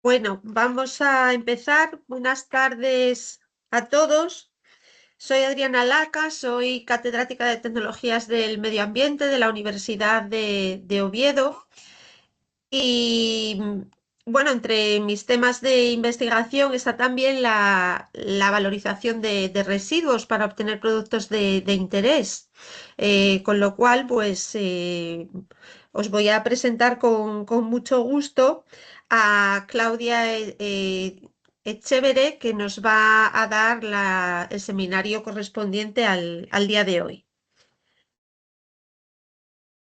Bueno, vamos a empezar. Buenas tardes a todos. Soy Adriana Laca, soy catedrática de Tecnologías del Medio Ambiente de la Universidad de Oviedo. Y bueno, entre mis temas de investigación está también la valorización de residuos para obtener productos de interés. Con lo cual, pues os voy a presentar con mucho gusto a Claudia Echevere, que nos va a dar el seminario correspondiente al día de hoy.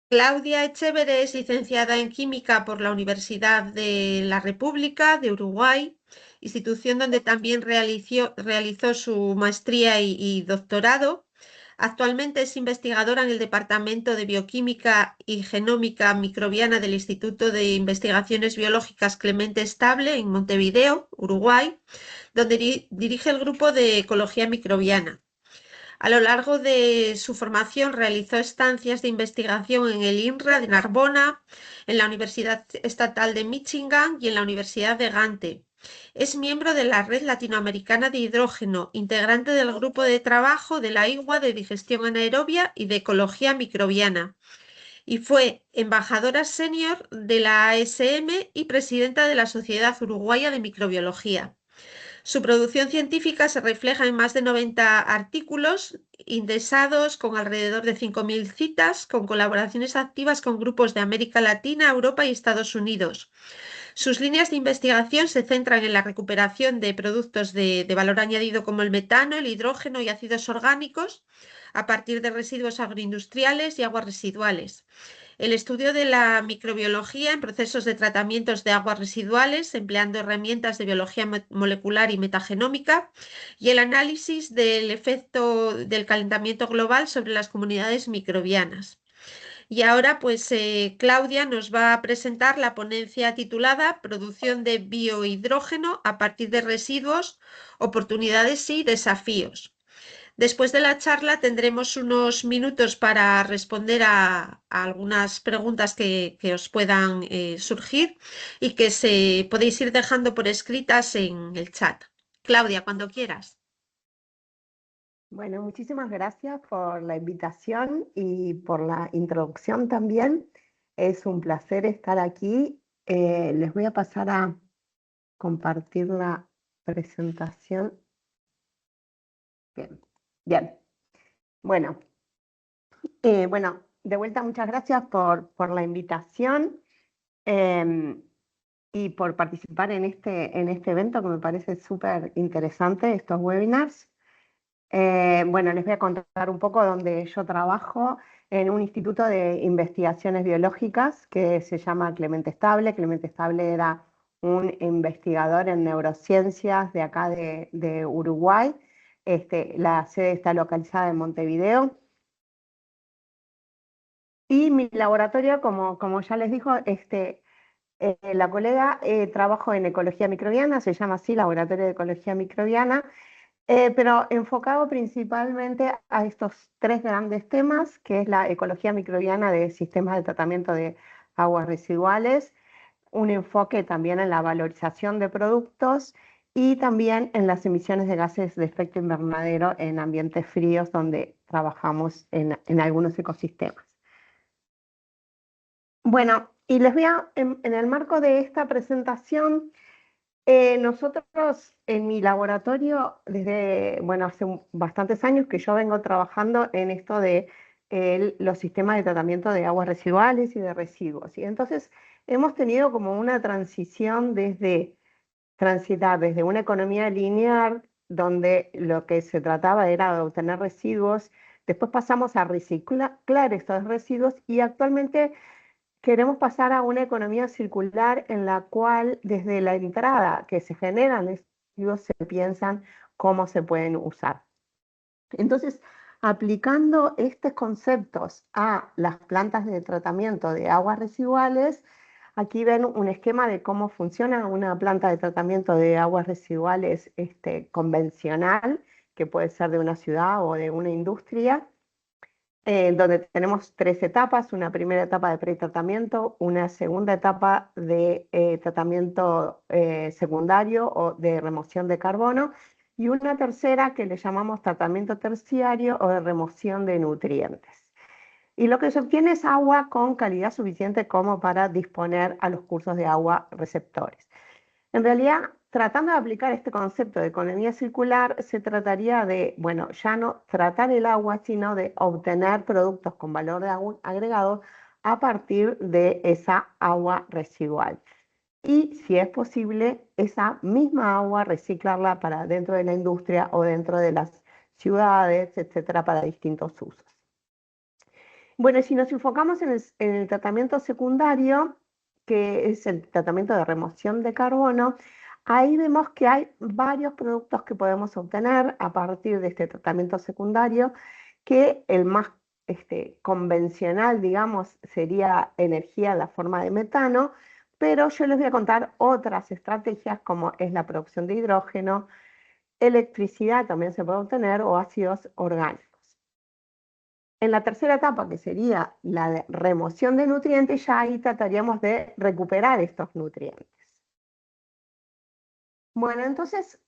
Claudia Echevere es licenciada en Química por la Universidad de la República de Uruguay, institución donde también realizó su maestría y doctorado. Actualmente es investigadora en el Departamento de Bioquímica y Genómica Microbiana del Instituto de Investigaciones Biológicas Clemente Estable en Montevideo, Uruguay, donde dirige el grupo de Ecología Microbiana. A lo largo de su formación realizó estancias de investigación en el INRA de Narbona, en la Universidad Estatal de Michigan y en la Universidad de Gante. Es miembro de la Red Latinoamericana de Hidrógeno, integrante del grupo de trabajo de la IGUA de digestión anaerobia y de ecología microbiana, y fue embajadora senior de la ASM y presidenta de la Sociedad Uruguaya de Microbiología. Su producción científica se refleja en más de 90 artículos indexados con alrededor de 5.000 citas, con colaboraciones activas con grupos de América Latina, Europa y Estados Unidos. Sus líneas de investigación se centran en la recuperación de productos de valor añadido como el metano, el hidrógeno y ácidos orgánicos a partir de residuos agroindustriales y aguas residuales. El estudio de la microbiología en procesos de tratamientos de aguas residuales, empleando herramientas de biología molecular y metagenómica, y el análisis del efecto del calentamiento global sobre las comunidades microbianas. Y ahora, pues, Claudia nos va a presentar la ponencia titulada Producción de biohidrógeno a partir de residuos, oportunidades y desafíos. Después de la charla tendremos unos minutos para responder a algunas preguntas que os puedan surgir y que podéis ir dejando por escritas en el chat. Claudia, cuando quieras. Bueno, muchísimas gracias por la invitación y por la introducción también. Es un placer estar aquí. Les voy a pasar a compartir la presentación. Bien, bien. Bueno, de vuelta muchas gracias por la invitación y por participar en este evento que me parece súper interesante, estos webinars. Bueno, les voy a contar un poco donde yo trabajo en un instituto de investigaciones biológicas que se llama Clemente Estable. Clemente Estable era un investigador en neurociencias de acá de Uruguay. La sede está localizada en Montevideo. Y mi laboratorio, como ya les dijo, la colega, trabajo en ecología microbiana, se llama así, Laboratorio de Ecología Microbiana. Pero enfocado principalmente a estos tres grandes temas, que es la ecología microbiana de sistemas de tratamiento de aguas residuales, un enfoque también en la valorización de productos y también en las emisiones de gases de efecto invernadero en ambientes fríos donde trabajamos en algunos ecosistemas. Bueno, y les voy en el marco de esta presentación, nosotros en mi laboratorio, hace bastantes años que yo vengo trabajando en esto de los sistemas de tratamiento de aguas residuales y de residuos. Y entonces hemos tenido como una transición transitar desde una economía lineal, donde lo que se trataba era de obtener residuos, después pasamos a reciclar estos residuos y actualmente queremos pasar a una economía circular en la cual desde la entrada que se generan residuos se piensan cómo se pueden usar. Entonces, aplicando estos conceptos a las plantas de tratamiento de aguas residuales, aquí ven un esquema de cómo funciona una planta de tratamiento de aguas residuales convencional, que puede ser de una ciudad o de una industria. donde tenemos 3 etapas: una primera etapa de pretratamiento, una segunda etapa de tratamiento secundario o de remoción de carbono, y una tercera que le llamamos tratamiento terciario o de remoción de nutrientes. Y lo que se obtiene es agua con calidad suficiente como para disponer a los cursos de agua receptores. En realidad, tratando de aplicar este concepto de economía circular, se trataría de, bueno, ya no tratar el agua, sino de obtener productos con valor de agua agregado a partir de esa agua residual. Y, si es posible, esa misma agua reciclarla para dentro de la industria o dentro de las ciudades, etcétera, para distintos usos. Bueno, si nos enfocamos en el tratamiento secundario, que es el tratamiento de remoción de carbono, ahí vemos que hay varios productos que podemos obtener a partir de este tratamiento secundario, que el más convencional, digamos, sería energía en la forma de metano, pero yo les voy a contar otras estrategias como es la producción de hidrógeno, electricidad también se puede obtener, o ácidos orgánicos. En la tercera etapa, que sería la de remoción de nutrientes, ya ahí trataríamos de recuperar estos nutrientes. Bueno, entonces,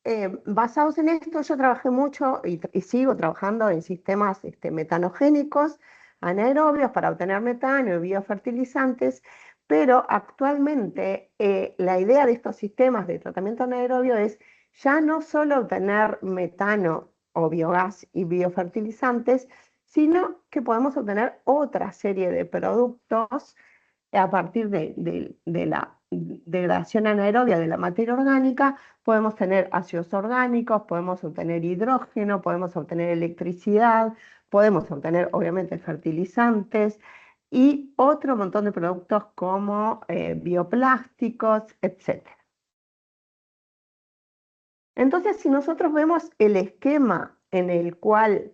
basados en esto, yo trabajé mucho y sigo trabajando en sistemas metanogénicos, anaerobios, para obtener metano y biofertilizantes, pero actualmente la idea de estos sistemas de tratamiento anaerobio es ya no solo obtener metano o biogás y biofertilizantes, sino que podemos obtener otra serie de productos a partir de la degradación anaerobia de la materia orgánica. Podemos tener ácidos orgánicos, podemos obtener hidrógeno, podemos obtener electricidad, podemos obtener obviamente fertilizantes y otro montón de productos como bioplásticos, etc. Entonces, si nosotros vemos el esquema en el cual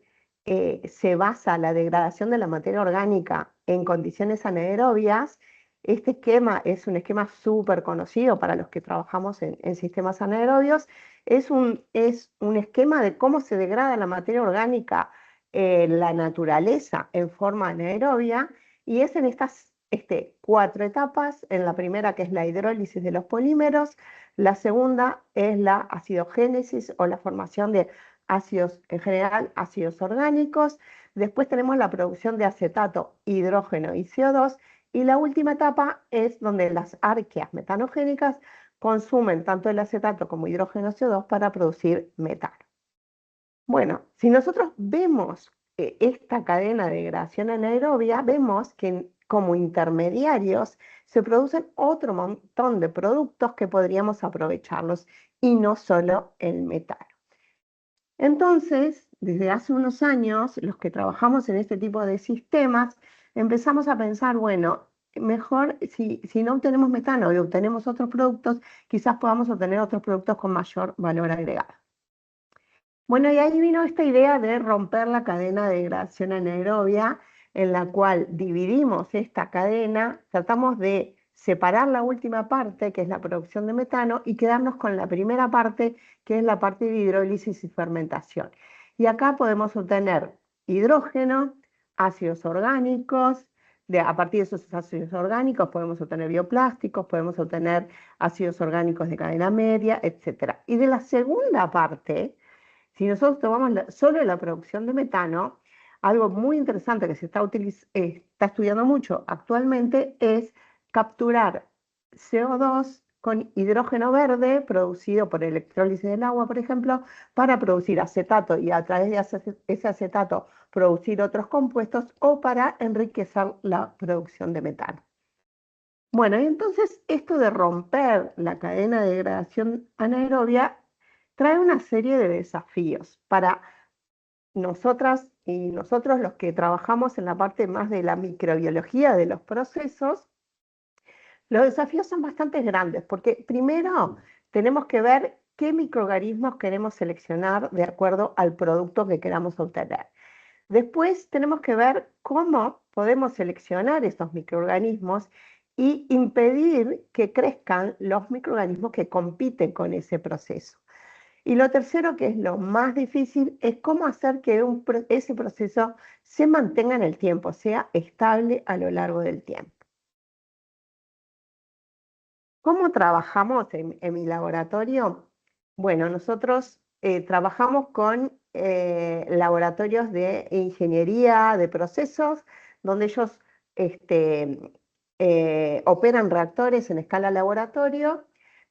se basa la degradación de la materia orgánica en condiciones anaerobias, este esquema es un esquema súper conocido para los que trabajamos en sistemas anaerobios. Es un esquema de cómo se degrada la materia orgánica en la naturaleza en forma anaerobia, y es en estas 4 etapas. En la primera, que es la hidrólisis de los polímeros; la segunda es la acidogénesis o la formación de ácidos, en general ácidos orgánicos. Después tenemos la producción de acetato, hidrógeno y CO2. Y la última etapa es donde las arqueas metanogénicas consumen tanto el acetato como hidrógeno, CO2 para producir metano. Bueno, si nosotros vemos esta cadena de degradación anaerobia, vemos que como intermediarios se producen otro montón de productos que podríamos aprovecharlos, y no solo el metano. Entonces, desde hace unos años, los que trabajamos en este tipo de sistemas, empezamos a pensar, bueno, mejor si no obtenemos metano y obtenemos otros productos, quizás podamos obtener otros productos con mayor valor agregado. Bueno, y ahí vino esta idea de romper la cadena de degradación anaerobia, en la cual dividimos esta cadena, tratamos de separar la última parte, que es la producción de metano, y quedarnos con la primera parte, que es la parte de hidrólisis y fermentación. Y acá podemos obtener hidrógeno, ácidos orgánicos, a partir de esos ácidos orgánicos podemos obtener bioplásticos, podemos obtener ácidos orgánicos de cadena media, etc. Y de la segunda parte, si nosotros tomamos solo la producción de metano, algo muy interesante que se está estudiando mucho actualmente es capturar CO2 con hidrógeno verde producido por electrólisis del agua, por ejemplo, para producir acetato, y a través de ese acetato producir otros compuestos, o para enriquecer la producción de metano. Bueno, y entonces esto de romper la cadena de degradación anaerobia trae una serie de desafíos para nosotras y nosotros, los que trabajamos en la parte más de la microbiología de los procesos. Los desafíos son bastante grandes, porque primero tenemos que ver qué microorganismos queremos seleccionar de acuerdo al producto que queramos obtener. Después tenemos que ver cómo podemos seleccionar esos microorganismos y impedir que crezcan los microorganismos que compiten con ese proceso. Y lo tercero, que es lo más difícil, es cómo hacer que ese proceso se mantenga en el tiempo, sea estable a lo largo del tiempo. ¿Cómo trabajamos en mi laboratorio? Bueno, nosotros trabajamos con laboratorios de ingeniería de procesos, donde ellos este, operan reactores en escala laboratorio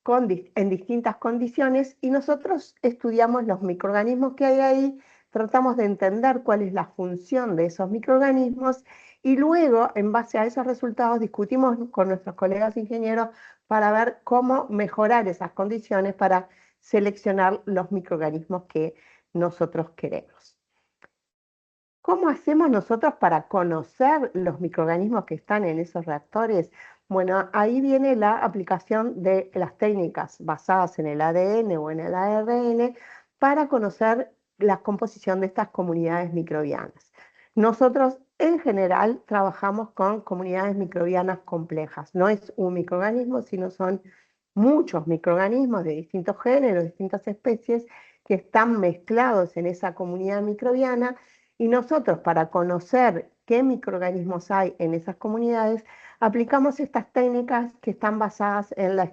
en distintas condiciones y nosotros estudiamos los microorganismos que hay ahí, tratamos de entender cuál es la función de esos microorganismos y luego, en base a esos resultados, discutimos con nuestros colegas ingenieros para ver cómo mejorar esas condiciones para seleccionar los microorganismos que nosotros queremos. ¿Cómo hacemos nosotros para conocer los microorganismos que están en esos reactores? Bueno, ahí viene la aplicación de las técnicas basadas en el ADN o en el ARN para conocer la composición de estas comunidades microbianas. Nosotros en general trabajamos con comunidades microbianas complejas. No es un microorganismo, sino son muchos microorganismos de distintos géneros, distintas especies que están mezclados en esa comunidad microbiana y nosotros para conocer qué microorganismos hay en esas comunidades aplicamos estas técnicas que están basadas en la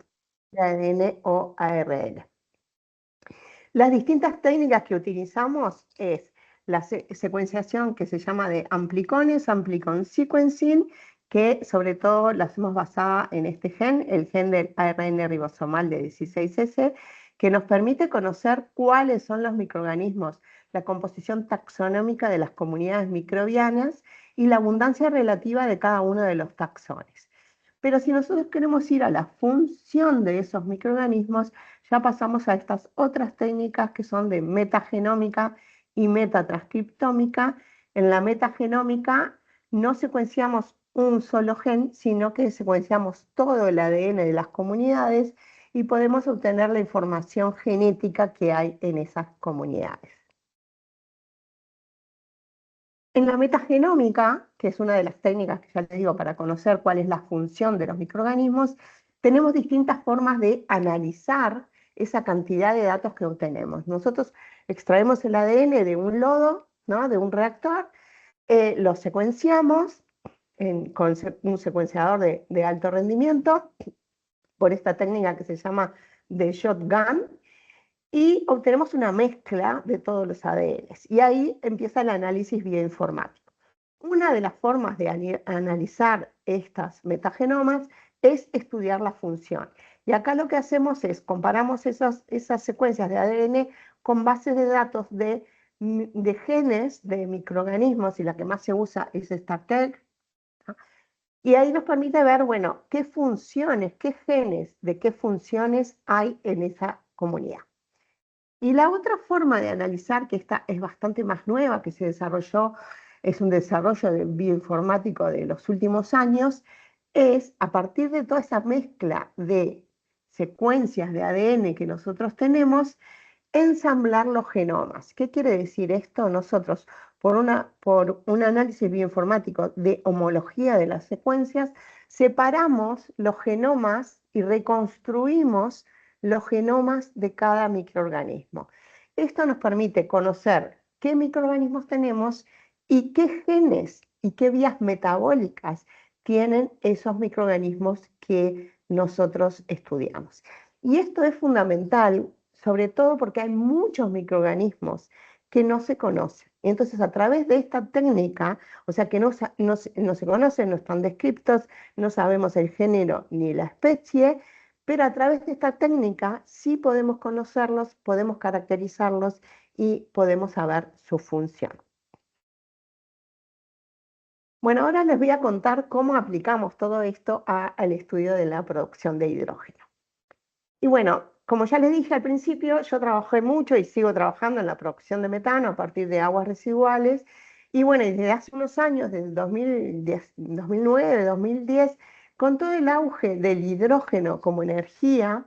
ADN o ARN. Las distintas técnicas que utilizamos es la secuenciación que se llama de amplicones, amplicon sequencing, que sobre todo la hacemos basada en este gen, el gen del ARN ribosomal de 16S, que nos permite conocer cuáles son los microorganismos, la composición taxonómica de las comunidades microbianas y la abundancia relativa de cada uno de los taxones. Pero si nosotros queremos ir a la función de esos microorganismos, ya pasamos a estas otras técnicas que son de metagenómica y metatranscriptómica. En la metagenómica no secuenciamos un solo gen, sino que secuenciamos todo el ADN de las comunidades y podemos obtener la información genética que hay en esas comunidades. En la metagenómica, que es una de las técnicas que ya les digo para conocer cuál es la función de los microorganismos, tenemos distintas formas de analizar esa cantidad de datos que obtenemos. Nosotros extraemos el ADN de un lodo, ¿no? De un reactor, lo secuenciamos con un secuenciador de alto rendimiento por esta técnica que se llama de shotgun, y obtenemos una mezcla de todos los ADNs. Y ahí empieza el análisis bioinformático. Una de las formas de analizar estas metagenomas es estudiar la función. Y acá lo que hacemos es comparamos esas secuencias de ADN con bases de datos de genes de microorganismos, y la que más se usa es StarTech. Y ahí nos permite ver, bueno, qué funciones, qué genes, de qué funciones hay en esa comunidad. Y la otra forma de analizar, que esta es bastante más nueva, que se desarrolló, es un desarrollo bioinformático de los últimos años, es a partir de toda esa mezcla de secuencias de ADN que nosotros tenemos, ensamblar los genomas. ¿Qué quiere decir esto? Nosotros, por un análisis bioinformático de homología de las secuencias, separamos los genomas y reconstruimos los genomas de cada microorganismo. Esto nos permite conocer qué microorganismos tenemos y qué genes y qué vías metabólicas tienen esos microorganismos que nosotros estudiamos. Y esto es fundamental, sobre todo porque hay muchos microorganismos que no se conocen. Entonces, a través de esta técnica, o sea que no se conocen, no están descriptos, no sabemos el género ni la especie, pero a través de esta técnica sí podemos conocerlos, podemos caracterizarlos y podemos saber su función. Bueno, ahora les voy a contar cómo aplicamos todo esto al estudio de la producción de hidrógeno. Y bueno, como ya les dije al principio, yo trabajé mucho y sigo trabajando en la producción de metano a partir de aguas residuales. Y bueno, desde hace unos años, desde 2010, 2009, 2010, con todo el auge del hidrógeno como energía,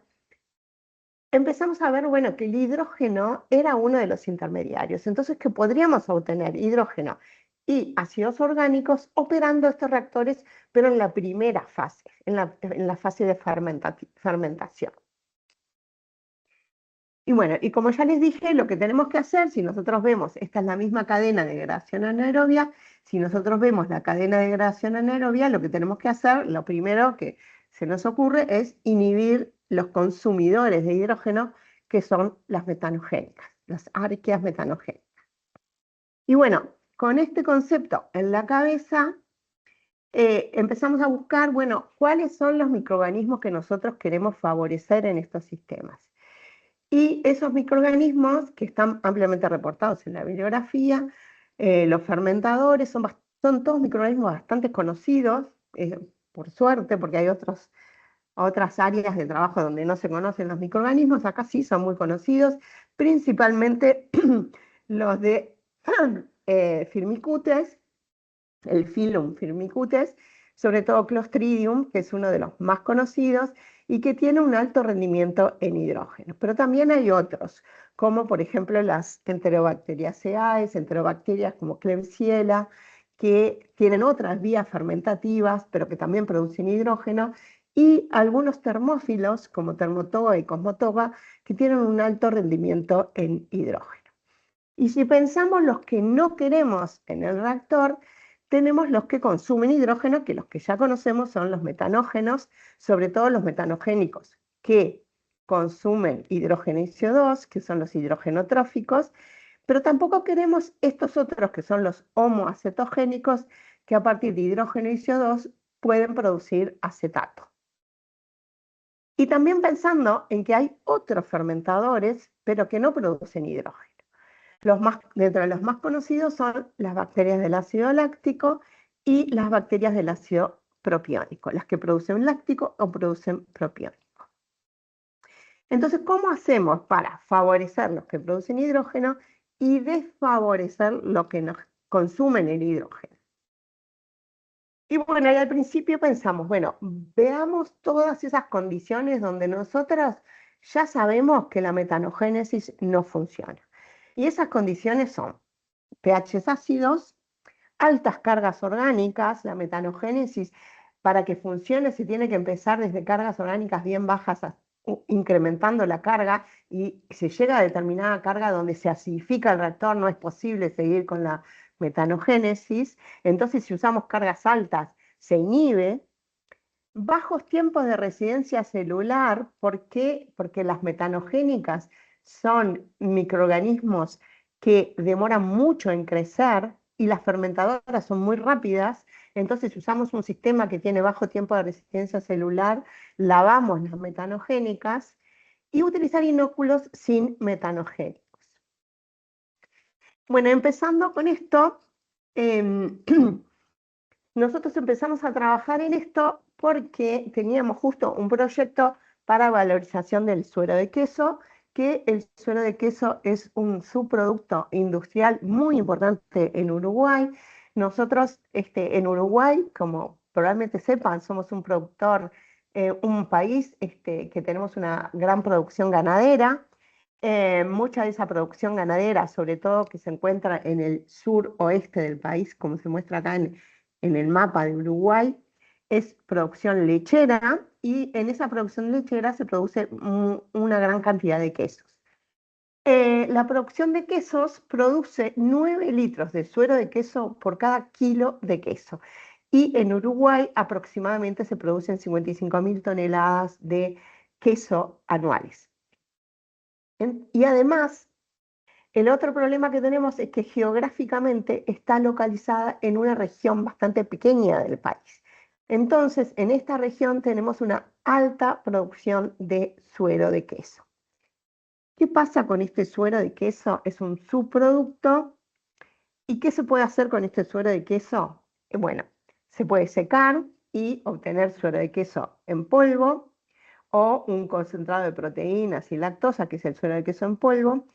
empezamos a ver, bueno, que el hidrógeno era uno de los intermediarios. Entonces, que podríamos obtener hidrógeno y ácidos orgánicos operando estos reactores, pero en la primera fase, en la fase de fermentación. Y bueno, y como ya les dije, lo que tenemos que hacer, si nosotros vemos, esta es la misma cadena de degradación anaerobia, si nosotros vemos la cadena de degradación anaerobia, lo que tenemos que hacer, lo primero que se nos ocurre es inhibir los consumidores de hidrógeno, que son las metanogénicas, las arqueas metanogénicas. Y bueno, con este concepto en la cabeza, empezamos a buscar, bueno, cuáles son los microorganismos que nosotros queremos favorecer en estos sistemas. Y esos microorganismos que están ampliamente reportados en la bibliografía, los fermentadores, son todos microorganismos bastante conocidos, por suerte, porque hay otras áreas de trabajo donde no se conocen los microorganismos, acá sí son muy conocidos, principalmente los de Firmicutes, el Phylum Firmicutes, sobre todo Clostridium, que es uno de los más conocidos y que tiene un alto rendimiento en hidrógeno. Pero también hay otros, como por ejemplo las Enterobacteriaceae, enterobacterias como Klebsiella, que tienen otras vías fermentativas, pero que también producen hidrógeno, y algunos termófilos, como Termotoga y Cosmotoga, que tienen un alto rendimiento en hidrógeno. Y si pensamos los que no queremos en el reactor, tenemos los que consumen hidrógeno, que los que ya conocemos son los metanógenos, sobre todo los metanogénicos, que consumen hidrógeno y CO2, que son los hidrogenotróficos, pero tampoco queremos estos otros, que son los homoacetogénicos, que a partir de hidrógeno y CO2 pueden producir acetato. Y también pensando en que hay otros fermentadores, pero que no producen hidrógeno. Dentro de los más conocidos son las bacterias del ácido láctico y las bacterias del ácido propiónico, las que producen láctico o producen propiónico. Entonces, ¿cómo hacemos para favorecer los que producen hidrógeno y desfavorecer los que nos consumen el hidrógeno? Y bueno, ahí al principio pensamos, bueno, veamos todas esas condiciones donde nosotras ya sabemos que la metanogénesis no funciona. Y esas condiciones son pHs ácidos, altas cargas orgánicas. La metanogénesis, para que funcione, se tiene que empezar desde cargas orgánicas bien bajas, incrementando la carga, y se llega a determinada carga donde se acidifica el reactor, no es posible seguir con la metanogénesis. Entonces, si usamos cargas altas, se inhibe. Bajos tiempos de residencia celular. ¿Por qué? Porque las metanogénicas son microorganismos que demoran mucho en crecer y las fermentadoras son muy rápidas. Entonces, si usamos un sistema que tiene bajo tiempo de resistencia celular, lavamos las metanogénicas, y utilizar inóculos sin metanogénicos. Bueno, empezando con esto, nosotros empezamos a trabajar en esto porque teníamos justo un proyecto para valorización del suero de queso, que el suero de queso es un subproducto industrial muy importante en Uruguay. Nosotros en Uruguay, como probablemente sepan, somos un productor, un país que tenemos una gran producción ganadera. Mucha de esa producción ganadera, sobre todo que se encuentra en el sur oeste del país, como se muestra acá en el mapa de Uruguay, es producción lechera, y en esa producción lechera se produce una gran cantidad de quesos. La producción de quesos produce 9 litros de suero de queso por cada kilo de queso. Y en Uruguay aproximadamente se producen 55.000 toneladas de queso anuales. Y además, el otro problema que tenemos es que geográficamente está localizada en una región bastante pequeña del país. Entonces, en esta región tenemos una alta producción de suero de queso. ¿Qué pasa con este suero de queso? Es un subproducto. ¿Y qué se puede hacer con este suero de queso? Bueno, se puede secar y obtener suero de queso en polvo, o un concentrado de proteínas y lactosa, que es el suero de queso en polvo.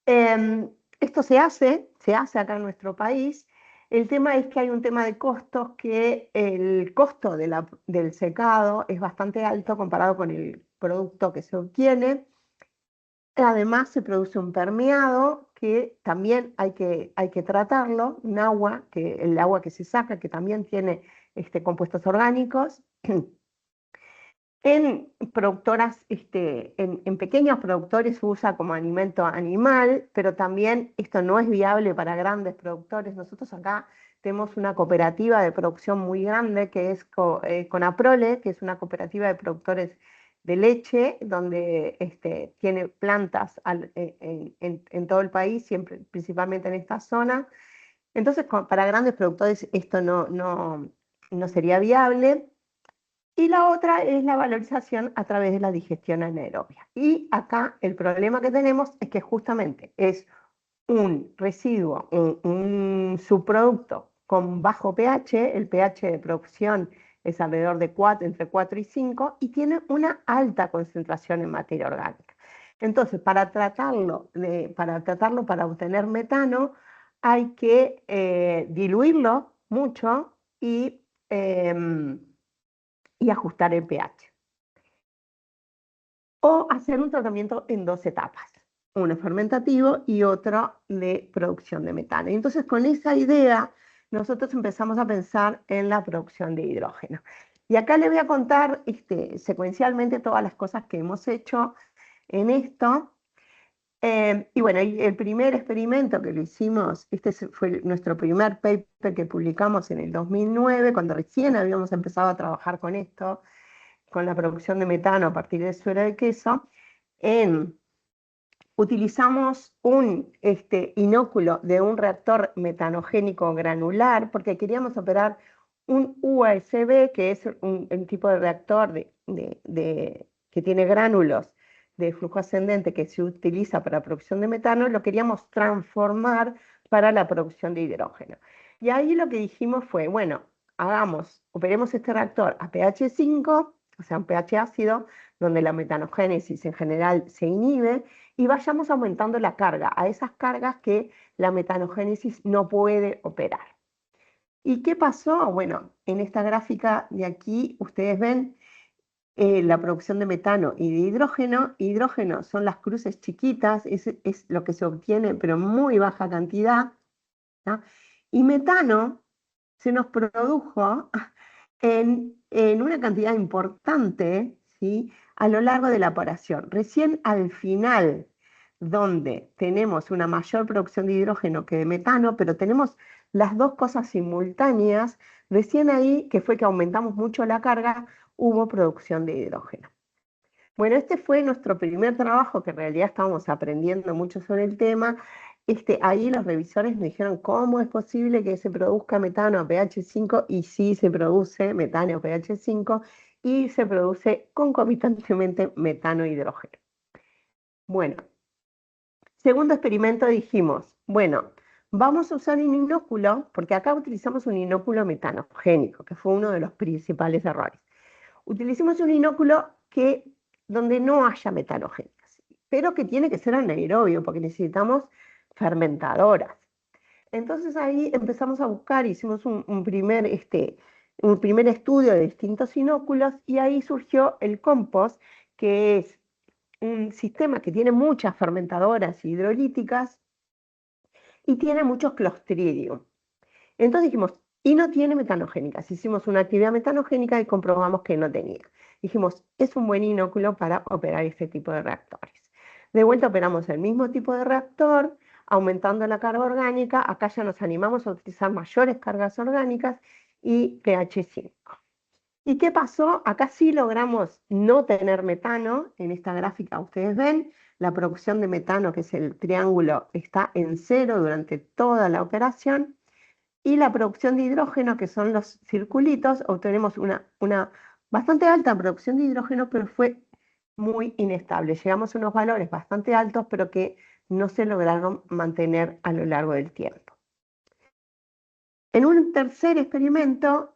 Esto se hace acá en nuestro país. El tema es que hay un tema de costos, que el costo del secado es bastante alto comparado con el producto que se obtiene. Además, se produce un permeado que también hay que tratarlo, un agua, el agua que se saca, que también tiene compuestos orgánicos. En productoras, en pequeños productores se usa como alimento animal, pero también esto no es viable para grandes productores. Nosotros acá tenemos una cooperativa de producción muy grande que es Conaprole, que es una cooperativa de productores de leche, donde tiene plantas en todo el país, siempre, principalmente en esta zona. Entonces, para grandes productores esto no sería viable. Y la otra es la valorización a través de la digestión anaerobia. Y acá el problema que tenemos es que justamente es un residuo, un subproducto con bajo pH, el pH de producción es alrededor de 4, entre 4 y 5, y tiene una alta concentración en materia orgánica. Entonces, para obtener metano, hay que diluirlo mucho em, y ajustar el pH. O hacer un tratamiento en dos etapas, uno fermentativo y otro de producción de metano. Y entonces con esa idea nosotros empezamos a pensar en la producción de hidrógeno. Y acá les voy a contar secuencialmente todas las cosas que hemos hecho en esto. Y bueno, el primer experimento que lo hicimos, fue nuestro primer paper que publicamos en el 2009, cuando recién habíamos empezado a trabajar con esto, con la producción de metano a partir de suero de queso. Utilizamos un inóculo de un reactor metanogénico granular porque queríamos operar un USB, que es un tipo de reactor que tiene gránulos de flujo ascendente que se utiliza para la producción de metano, lo queríamos transformar para la producción de hidrógeno. Y ahí lo que dijimos fue, bueno, operemos este reactor a pH 5, o sea, un pH ácido, donde la metanogénesis en general se inhibe, y vayamos aumentando la carga a esas cargas que la metanogénesis no puede operar. ¿Y qué pasó? Bueno, en esta gráfica de aquí ustedes ven la producción de metano y de hidrógeno. Hidrógeno son las cruces chiquitas, es lo que se obtiene, pero en muy baja cantidad, ¿no? Y metano se nos produjo en una cantidad importante, ¿sí?, a lo largo de la operación. Recién al final, donde tenemos una mayor producción de hidrógeno que de metano, pero tenemos las dos cosas simultáneas, recién ahí, que fue que aumentamos mucho la carga, hubo producción de hidrógeno. Bueno, este fue nuestro primer trabajo, que en realidad estábamos aprendiendo mucho sobre el tema. Ahí los revisores me dijeron cómo es posible que se produzca metano a pH 5, y sí se produce metano a pH 5 y se produce concomitantemente metano e hidrógeno. Bueno, segundo experimento dijimos, bueno, vamos a usar un inóculo, porque acá utilizamos un inóculo metanogénico, que fue uno de los principales errores. Utilicemos un inóculo donde no haya metanogénesis, pero que tiene que ser anaerobio, porque necesitamos fermentadoras. Entonces ahí empezamos a buscar, hicimos un primer estudio de distintos inóculos, y ahí surgió el compost, que es un sistema que tiene muchas fermentadoras hidrolíticas y tiene muchos clostridium. Entonces dijimos, y no tiene metanogénicas. Hicimos una actividad metanogénica y comprobamos que no tenía. Dijimos, es un buen inóculo para operar este tipo de reactores. De vuelta operamos el mismo tipo de reactor, aumentando la carga orgánica. Acá ya nos animamos a utilizar mayores cargas orgánicas y pH 5. ¿Y qué pasó? Acá sí logramos no tener metano. En esta gráfica ustedes ven la producción de metano, que es el triángulo, está en cero durante toda la operación. Y la producción de hidrógeno, que son los circulitos, obtenemos una bastante alta producción de hidrógeno, pero fue muy inestable. Llegamos a unos valores bastante altos, pero que no se lograron mantener a lo largo del tiempo. En un tercer experimento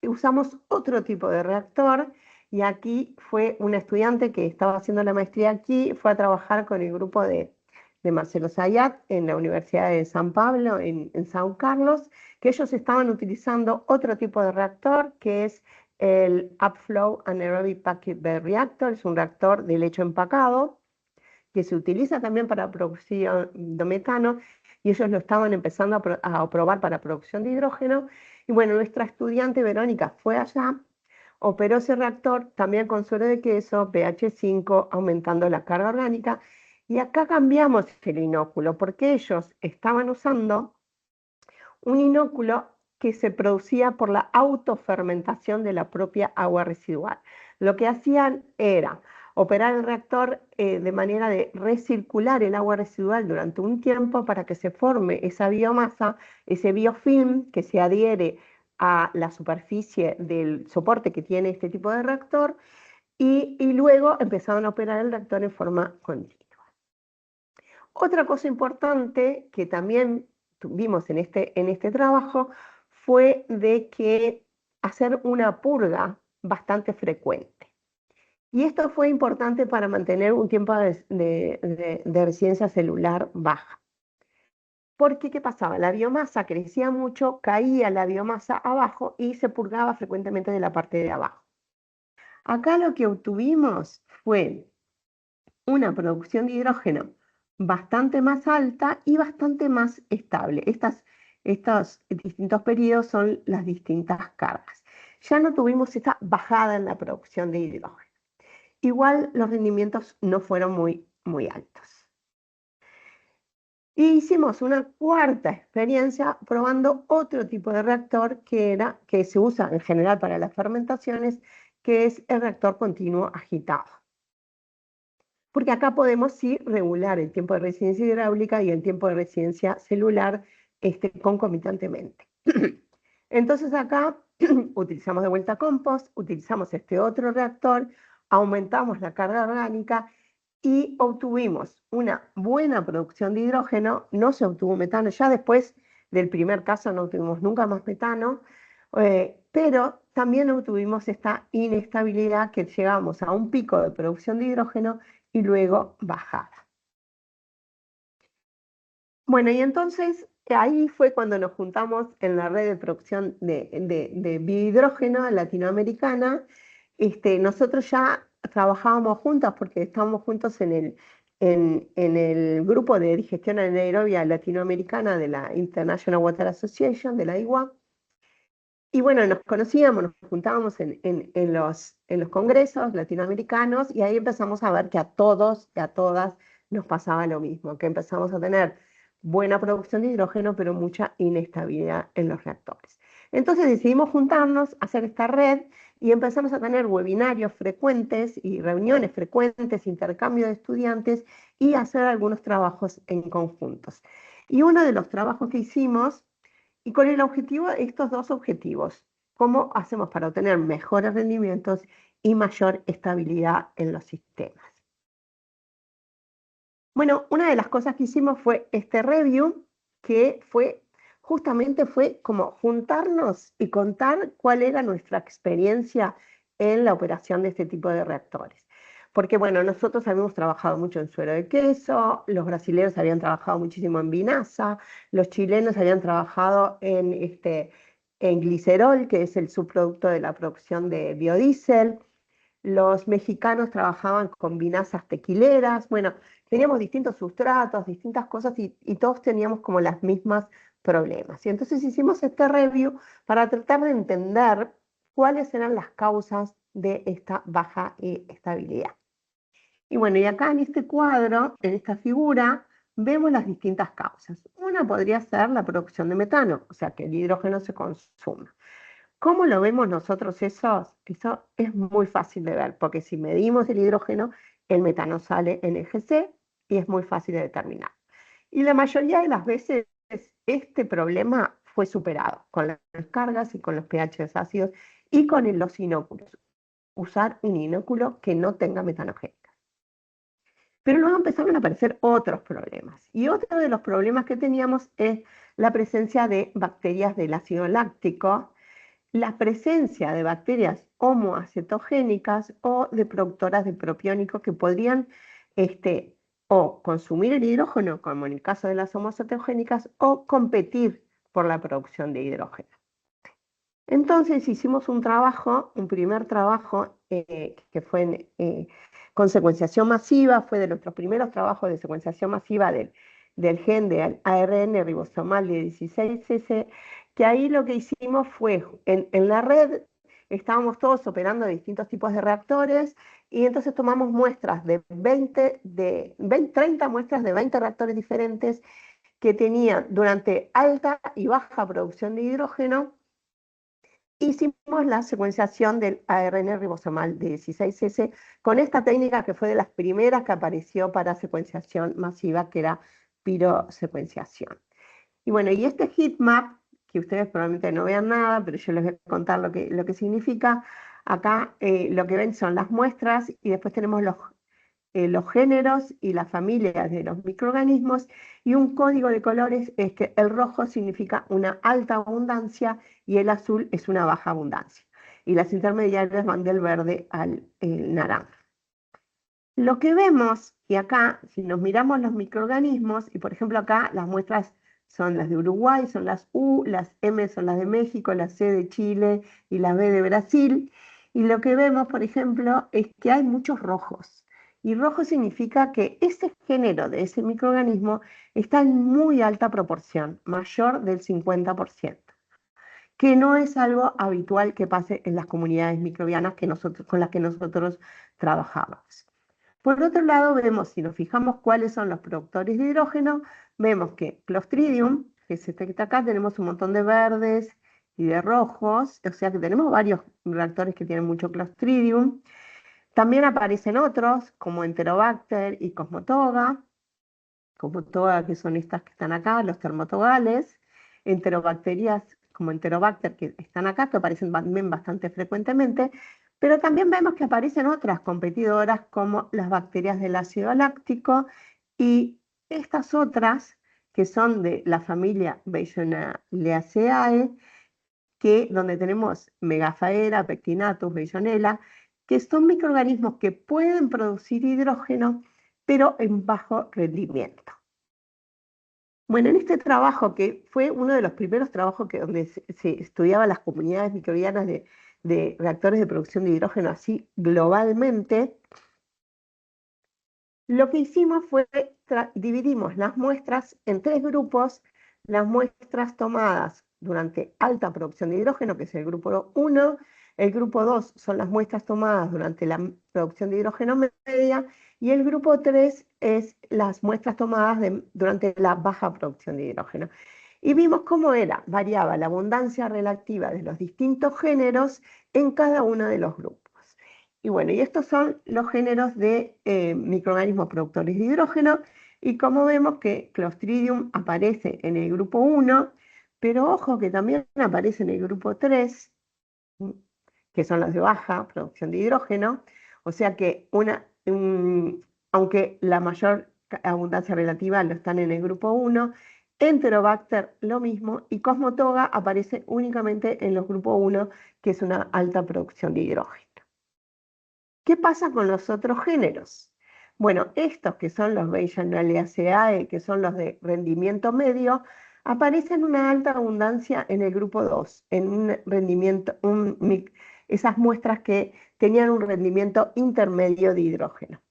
usamos otro tipo de reactor, y aquí fue una estudiante que estaba haciendo la maestría aquí, fue a trabajar con el grupo de Marcelo Zayat en la Universidad de San Pablo, en San Carlos, que ellos estaban utilizando otro tipo de reactor, que es el Upflow Anaerobic Packed Bed Reactor. Es un reactor de lecho empacado, que se utiliza también para producción de metano, y ellos lo estaban empezando a probar para producción de hidrógeno. Y bueno, nuestra estudiante Verónica fue allá, operó ese reactor también con suero de queso, pH 5, aumentando la carga orgánica. Y acá cambiamos el inóculo, porque ellos estaban usando un inóculo que se producía por la autofermentación de la propia agua residual. Lo que hacían era operar el reactor de manera de recircular el agua residual durante un tiempo para que se forme esa biomasa, ese biofilm que se adhiere a la superficie del soporte que tiene este tipo de reactor, y luego empezaron a operar el reactor en forma continua. Otra cosa importante que también tuvimos en este trabajo fue de que hacer una purga bastante frecuente. Y esto fue importante para mantener un tiempo de residencia celular baja. Porque, ¿qué pasaba? La biomasa crecía mucho, caía la biomasa abajo y se purgaba frecuentemente de la parte de abajo. Acá lo que obtuvimos fue una producción de hidrógeno bastante más alta y bastante más estable. Estos distintos periodos son las distintas cargas. Ya no tuvimos esta bajada en la producción de hidrógeno. Igual los rendimientos no fueron muy altos. Y hicimos una cuarta experiencia probando otro tipo de reactor que se usa en general para las fermentaciones, que es el reactor continuo agitado. Porque acá podemos sí regular el tiempo de residencia hidráulica y el tiempo de residencia celular concomitantemente. Entonces acá utilizamos de vuelta compost, utilizamos este otro reactor, aumentamos la carga orgánica y obtuvimos una buena producción de hidrógeno. No se obtuvo metano, ya después del primer caso no obtuvimos nunca más metano, pero también obtuvimos esta inestabilidad, que llegamos a un pico de producción de hidrógeno y luego bajada. Bueno, y entonces ahí fue cuando nos juntamos en la red de producción de biohidrógeno latinoamericana. Nosotros ya trabajábamos juntas porque estábamos juntos en el grupo de digestión anaerobia latinoamericana de la International Water Association, de la IWA. Y bueno, nos conocíamos, nos juntábamos en los congresos latinoamericanos, y ahí empezamos a ver que a todos y a todas nos pasaba lo mismo, que empezamos a tener buena producción de hidrógeno, pero mucha inestabilidad en los reactores. Entonces decidimos juntarnos, hacer esta red, y empezamos a tener webinarios frecuentes y reuniones frecuentes, intercambio de estudiantes, y hacer algunos trabajos en conjuntos. Y uno de los trabajos que hicimos, y con el objetivo, estos dos objetivos: cómo hacemos para obtener mejores rendimientos y mayor estabilidad en los sistemas. Bueno, una de las cosas que hicimos fue este review, que justamente fue como juntarnos y contar cuál era nuestra experiencia en la operación de este tipo de reactores. Porque bueno, nosotros habíamos trabajado mucho en suero de queso, los brasileños habían trabajado muchísimo en vinaza, los chilenos habían trabajado en glicerol, que es el subproducto de la producción de biodiesel. Los mexicanos trabajaban con vinazas tequileras. Bueno, teníamos distintos sustratos, distintas cosas, y todos teníamos como las mismas problemas. Y entonces hicimos este review para tratar de entender cuáles eran las causas de esta baja estabilidad. Y bueno, y acá en este cuadro, en esta figura, vemos las distintas causas. Una podría ser la producción de metano, o sea, que el hidrógeno se consuma. ¿Cómo lo vemos nosotros eso? Eso es muy fácil de ver, porque si medimos el hidrógeno, el metano sale en eje C y es muy fácil de determinar. Y la mayoría de las veces este problema fue superado con las cargas y con los pH ácidos y con los inóculos. Usar un inóculo que no tenga metanogénica. Pero luego empezaron a aparecer otros problemas. Y otro de los problemas que teníamos es la presencia de bacterias del ácido láctico, la presencia de bacterias homoacetogénicas o de productoras de propiónicos que podrían o consumir el hidrógeno, como en el caso de las homoacetogénicas, o competir por la producción de hidrógeno. Entonces hicimos un primer trabajo que fue con secuenciación masiva. Fue de nuestros primeros trabajos de secuenciación masiva del gen de ARN ribosomal de 16S, que ahí lo que hicimos fue, en la red estábamos todos operando distintos tipos de reactores y entonces tomamos muestras de 30 muestras de 20 reactores diferentes que tenían durante alta y baja producción de hidrógeno. Hicimos la secuenciación del ARN ribosomal de 16S con esta técnica que fue de las primeras que apareció para secuenciación masiva, que era pirosecuenciación. Y bueno, y este heatmap, que ustedes probablemente no vean nada, pero yo les voy a contar lo que significa. Acá lo que ven son las muestras y después tenemos los géneros y las familias de los microorganismos, y un código de colores es que el rojo significa una alta abundancia y el azul es una baja abundancia. Y las intermediarias van del verde al naranja. Lo que vemos, y acá, si nos miramos los microorganismos, y por ejemplo acá las muestras son las de Uruguay, son las U, las M son las de México, las C de Chile y la B de Brasil, y lo que vemos, por ejemplo, es que hay muchos rojos. Y rojo significa que ese género de ese microorganismo está en muy alta proporción, mayor del 50%, que no es algo habitual que pase en las comunidades microbianas con las que nosotros trabajamos. Por otro lado, vemos, si nos fijamos cuáles son los productores de hidrógeno, vemos que Clostridium, que es este que está acá, tenemos un montón de verdes y de rojos, o sea que tenemos varios reactores que tienen mucho Clostridium. También aparecen otros, como Enterobacter y Cosmotoga, que son estas que están acá, los termotogales, enterobacterias como Enterobacter que están acá, que aparecen también bastante frecuentemente, pero también vemos que aparecen otras competidoras como las bacterias del ácido láctico y estas otras que son de la familia Beyonnaceae, donde tenemos Megafaera, Pectinatus, Beyonella, que son microorganismos que pueden producir hidrógeno, pero en bajo rendimiento. Bueno, en este trabajo, que fue uno de los primeros trabajos donde se estudiaba las comunidades microbianas de reactores de producción de hidrógeno así globalmente, lo que hicimos fue dividimos las muestras en 3 grupos: las muestras tomadas durante alta producción de hidrógeno, que es el grupo 1, el grupo 2 son las muestras tomadas durante la producción de hidrógeno media, y el grupo 3 es las muestras tomadas durante la baja producción de hidrógeno. Y vimos cómo variaba la abundancia relativa de los distintos géneros en cada uno de los grupos. Y bueno, y estos son los géneros de microorganismos productores de hidrógeno, y como vemos que Clostridium aparece en el grupo 1, pero ojo que también aparece en el grupo 3, que son los de baja producción de hidrógeno, o sea que aunque la mayor abundancia relativa lo están en el grupo 1, Enterobacter lo mismo, y Cosmotoga aparece únicamente en los grupos 1, que es una alta producción de hidrógeno. ¿Qué pasa con los otros géneros? Bueno, estos que son los Beyonnaceae, que son los de rendimiento medio, aparecen una alta abundancia en el grupo 2, en un rendimiento, esas muestras que tenían un rendimiento intermedio de hidrógeno.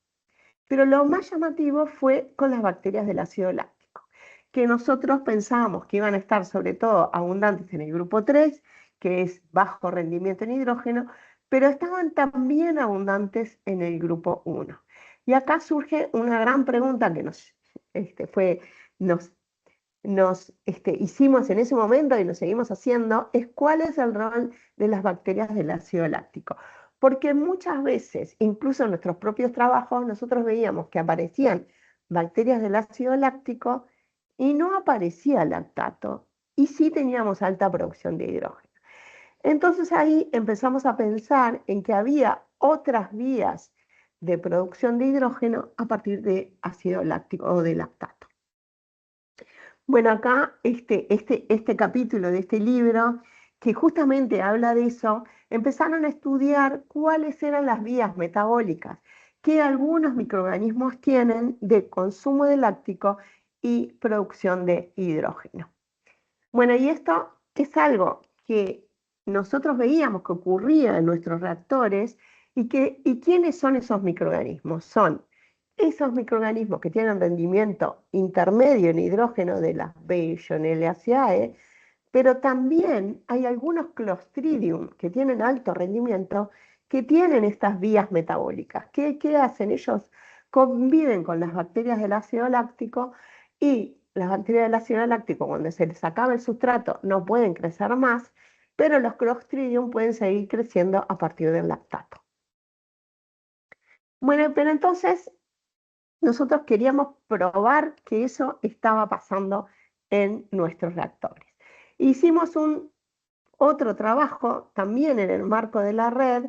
Pero lo más llamativo fue con las bacterias del ácido láctico, que nosotros pensábamos que iban a estar sobre todo abundantes en el grupo 3, que es bajo rendimiento en hidrógeno, pero estaban también abundantes en el grupo 1. Y acá surge una gran pregunta que nos hicimos en ese momento y nos seguimos haciendo, es cuál es el rol de las bacterias del ácido láctico. Porque muchas veces, incluso en nuestros propios trabajos, nosotros veíamos que aparecían bacterias del ácido láctico y no aparecía lactato, y sí teníamos alta producción de hidrógeno. Entonces ahí empezamos a pensar en que había otras vías de producción de hidrógeno a partir de ácido láctico o de lactato. Bueno, acá este capítulo de este libro, que justamente habla de eso, empezaron a estudiar cuáles eran las vías metabólicas que algunos microorganismos tienen de consumo de láctico y producción de hidrógeno. Bueno, y esto es algo que nosotros veíamos que ocurría en nuestros reactores, y ¿quiénes son esos microorganismos? Son esos microorganismos que tienen rendimiento intermedio en hidrógeno de las Beyonnaceae, pero también hay algunos Clostridium que tienen alto rendimiento que tienen estas vías metabólicas. ¿Qué hacen? Ellos conviven con las bacterias del ácido láctico y las bacterias del ácido láctico, cuando se les acaba el sustrato, no pueden crecer más, pero los Clostridium pueden seguir creciendo a partir del lactato. Bueno, pero entonces nosotros queríamos probar que eso estaba pasando en nuestros reactores. Hicimos otro trabajo también en el marco de la red.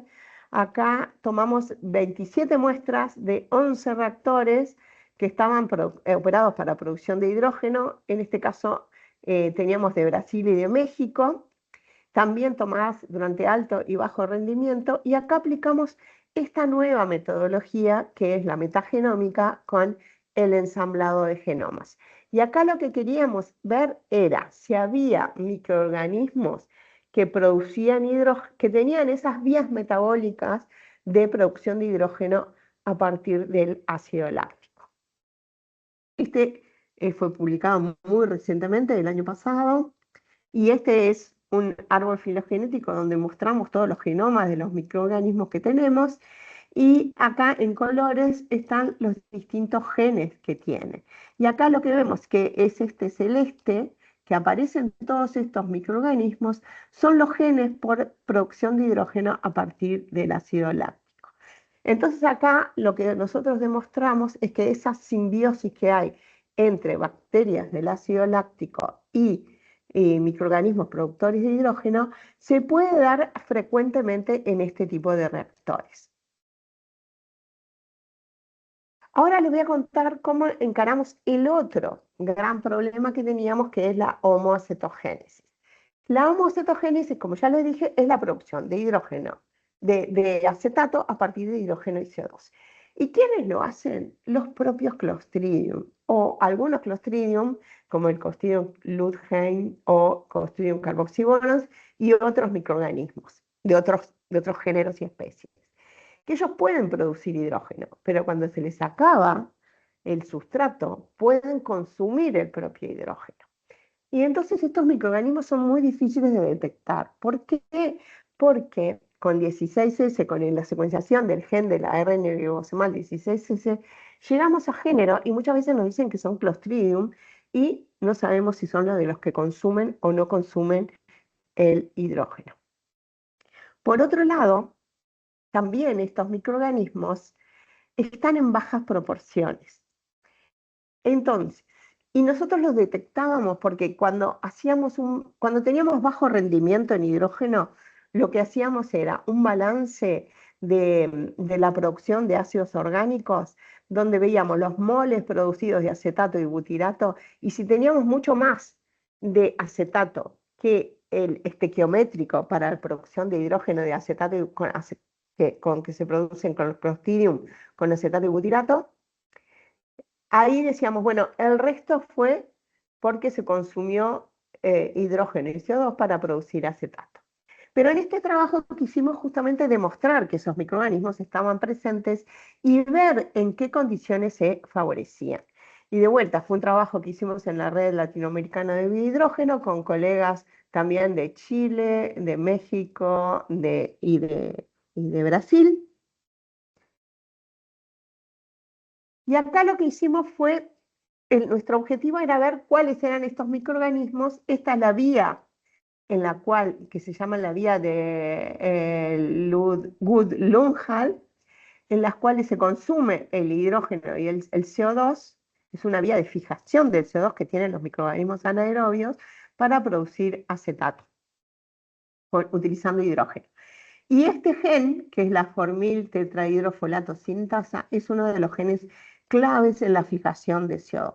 Acá tomamos 27 muestras de 11 reactores que estaban operados para producción de hidrógeno. En este caso teníamos de Brasil y de México, también tomadas durante alto y bajo rendimiento, y acá aplicamos esta nueva metodología que es la metagenómica con el ensamblado de genomas. Y acá lo que queríamos ver era si había microorganismos que producían hidrógeno, que tenían esas vías metabólicas de producción de hidrógeno a partir del ácido láctico. Este fue publicado muy recientemente, el año pasado, y este es un árbol filogenético donde mostramos todos los genomas de los microorganismos que tenemos, y acá en colores están los distintos genes que tiene. Y acá lo que vemos que es este celeste que aparecen todos estos microorganismos, son los genes por producción de hidrógeno a partir del ácido láctico. Entonces acá lo que nosotros demostramos es que esa simbiosis que hay entre bacterias del ácido láctico y microorganismos productores de hidrógeno se puede dar frecuentemente en este tipo de reactores. Ahora les voy a contar cómo encaramos el otro gran problema que teníamos, que es la homocetogénesis. La homocetogénesis, como ya les dije, es la producción de hidrógeno, de acetato a partir de hidrógeno y CO2. ¿Y quiénes lo hacen? Los propios Clostridium, o algunos Clostridium, como el Clostridium lutein o Clostridium carboxybonos, y otros microorganismos de otros géneros y especies, que ellos pueden producir hidrógeno, pero cuando se les acaba el sustrato, pueden consumir el propio hidrógeno. Y entonces estos microorganismos son muy difíciles de detectar. ¿Por qué? Porque con 16S, con la secuenciación del gen de la ARN ribosomal 16S, llegamos a género y muchas veces nos dicen que son Clostridium y no sabemos si son los de los que consumen o no consumen el hidrógeno. Por otro lado, también estos microorganismos están en bajas proporciones. Entonces, y nosotros los detectábamos porque cuando teníamos bajo rendimiento en hidrógeno, lo que hacíamos era un balance de la producción de ácidos orgánicos, donde veíamos los moles producidos de acetato y butirato, y si teníamos mucho más de acetato que el estequiométrico para la producción de hidrógeno de acetato que se producen con los Clostridium, con acetato y butirato, ahí decíamos, bueno, el resto fue porque se consumió hidrógeno y CO2 para producir acetato. Pero en este trabajo quisimos justamente demostrar que esos microorganismos estaban presentes y ver en qué condiciones se favorecían. Y de vuelta, fue un trabajo que hicimos en la Red Latinoamericana de Biohidrógeno con colegas también de Chile, de México y de Brasil. Y acá lo que hicimos fue, nuestro objetivo era ver cuáles eran estos microorganismos. Esta es la vía en la cual, que se llama la vía de Wood-Lunghal, en las cuales se consume el hidrógeno y el CO2, es una vía de fijación del CO2 que tienen los microorganismos anaerobios para producir acetato, utilizando hidrógeno. Y este gen, que es la formil tetrahidrofolato sintasa, es uno de los genes claves en la fijación de CO2.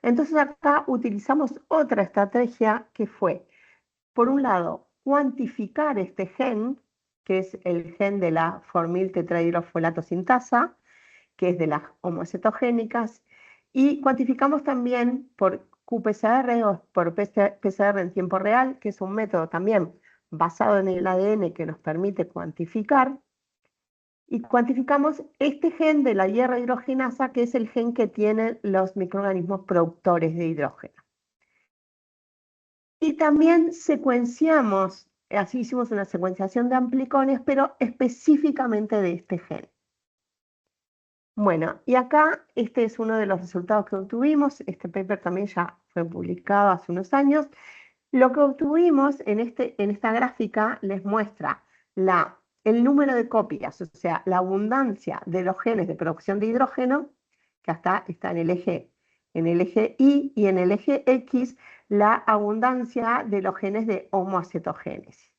Entonces acá utilizamos otra estrategia que fue, por un lado, cuantificar este gen, que es el gen de la formil tetrahidrofolato sintasa, que es de las homocetogénicas, y cuantificamos también por qPCR o por PCR en tiempo real, que es un método también basado en el ADN que nos permite cuantificar, y cuantificamos este gen de la hierro hidrogenasa, que es el gen que tienen los microorganismos productores de hidrógeno. Y también secuenciamos, así hicimos una secuenciación de amplicones, pero específicamente de este gen. Bueno, y acá este es uno de los resultados que obtuvimos. Este paper también ya fue publicado hace unos años. Lo que obtuvimos en esta gráfica les muestra el número de copias, o sea, la abundancia de los genes de producción de hidrógeno, que hasta está en el eje Y en el eje X, la abundancia de los genes de homoacetogénesis.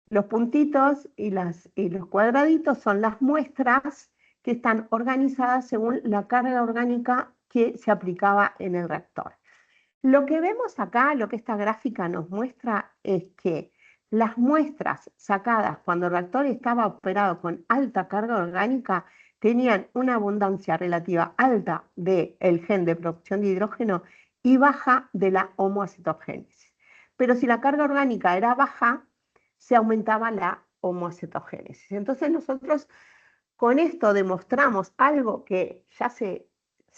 Los puntitos y los cuadraditos son las muestras que están organizadas según la carga orgánica que se aplicaba en el reactor. Lo que vemos acá, lo que esta gráfica nos muestra, es que las muestras sacadas cuando el reactor estaba operado con alta carga orgánica tenían una abundancia relativa alta del gen de producción de hidrógeno y baja de la homoacetogénesis. Pero si la carga orgánica era baja, se aumentaba la homoacetogénesis. Entonces nosotros con esto demostramos algo que ya se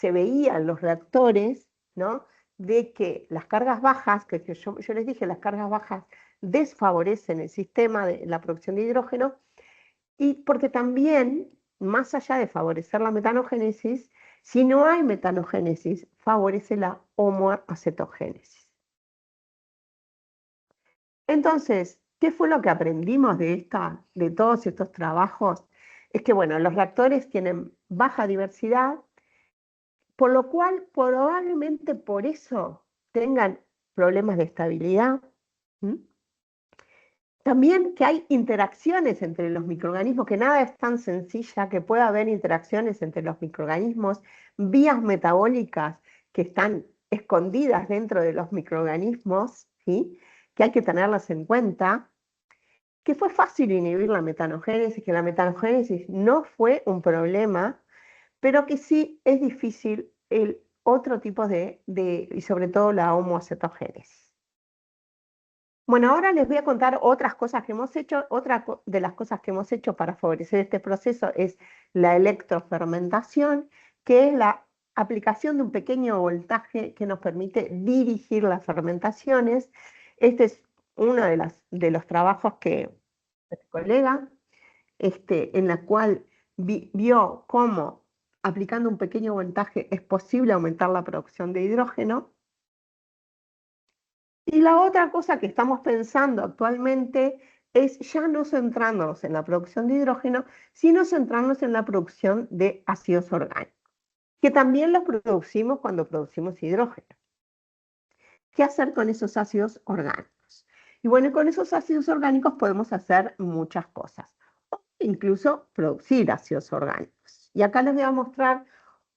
veía en los reactores, ¿no? De que las cargas bajas, que yo les dije, las cargas bajas desfavorecen el sistema de la producción de hidrógeno, y porque también, más allá de favorecer la metanogénesis, si no hay metanogénesis, favorece la homoacetogénesis. Entonces, ¿qué fue lo que aprendimos de todos estos trabajos? Es que, bueno, los reactores tienen baja diversidad, por lo cual probablemente por eso tengan problemas de estabilidad. ¿Mm? También que hay interacciones entre los microorganismos, que nada es tan sencilla, que pueda haber interacciones entre los microorganismos, vías metabólicas que están escondidas dentro de los microorganismos, ¿sí? Que hay que tenerlas en cuenta, que fue fácil inhibir la metanogénesis, que la metanogénesis no fue un problema, pero que sí es difícil el otro tipo y sobre todo la homoacetogénesis. Bueno, ahora les voy a contar otras cosas que hemos hecho. Otra de las cosas que hemos hecho para favorecer este proceso es la electrofermentación, que es la aplicación de un pequeño voltaje que nos permite dirigir las fermentaciones. Este es uno de los trabajos que mi colega, en la cual vio cómo aplicando un pequeño voltaje es posible aumentar la producción de hidrógeno. Y la otra cosa que estamos pensando actualmente es ya no centrarnos en la producción de hidrógeno, sino centrarnos en la producción de ácidos orgánicos, que también los producimos cuando producimos hidrógeno. ¿Qué hacer con esos ácidos orgánicos? Y bueno, con esos ácidos orgánicos podemos hacer muchas cosas, o incluso producir ácidos orgánicos. Y acá les voy a mostrar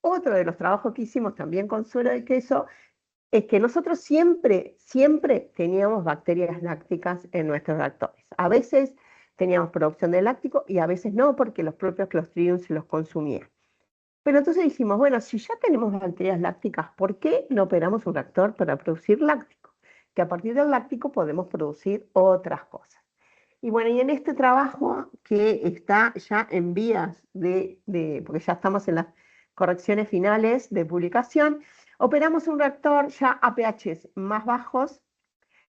otro de los trabajos que hicimos también con suero de queso, es que nosotros siempre teníamos bacterias lácticas en nuestros reactores. A veces teníamos producción de láctico y a veces no, porque los propios Clostridium se los consumían. Pero entonces dijimos, bueno, si ya tenemos bacterias lácticas, ¿por qué no operamos un reactor para producir láctico? Que a partir del láctico podemos producir otras cosas. Y bueno, y en este trabajo que está ya en vías porque ya estamos en las correcciones finales de publicación, operamos un reactor ya a pHs más bajos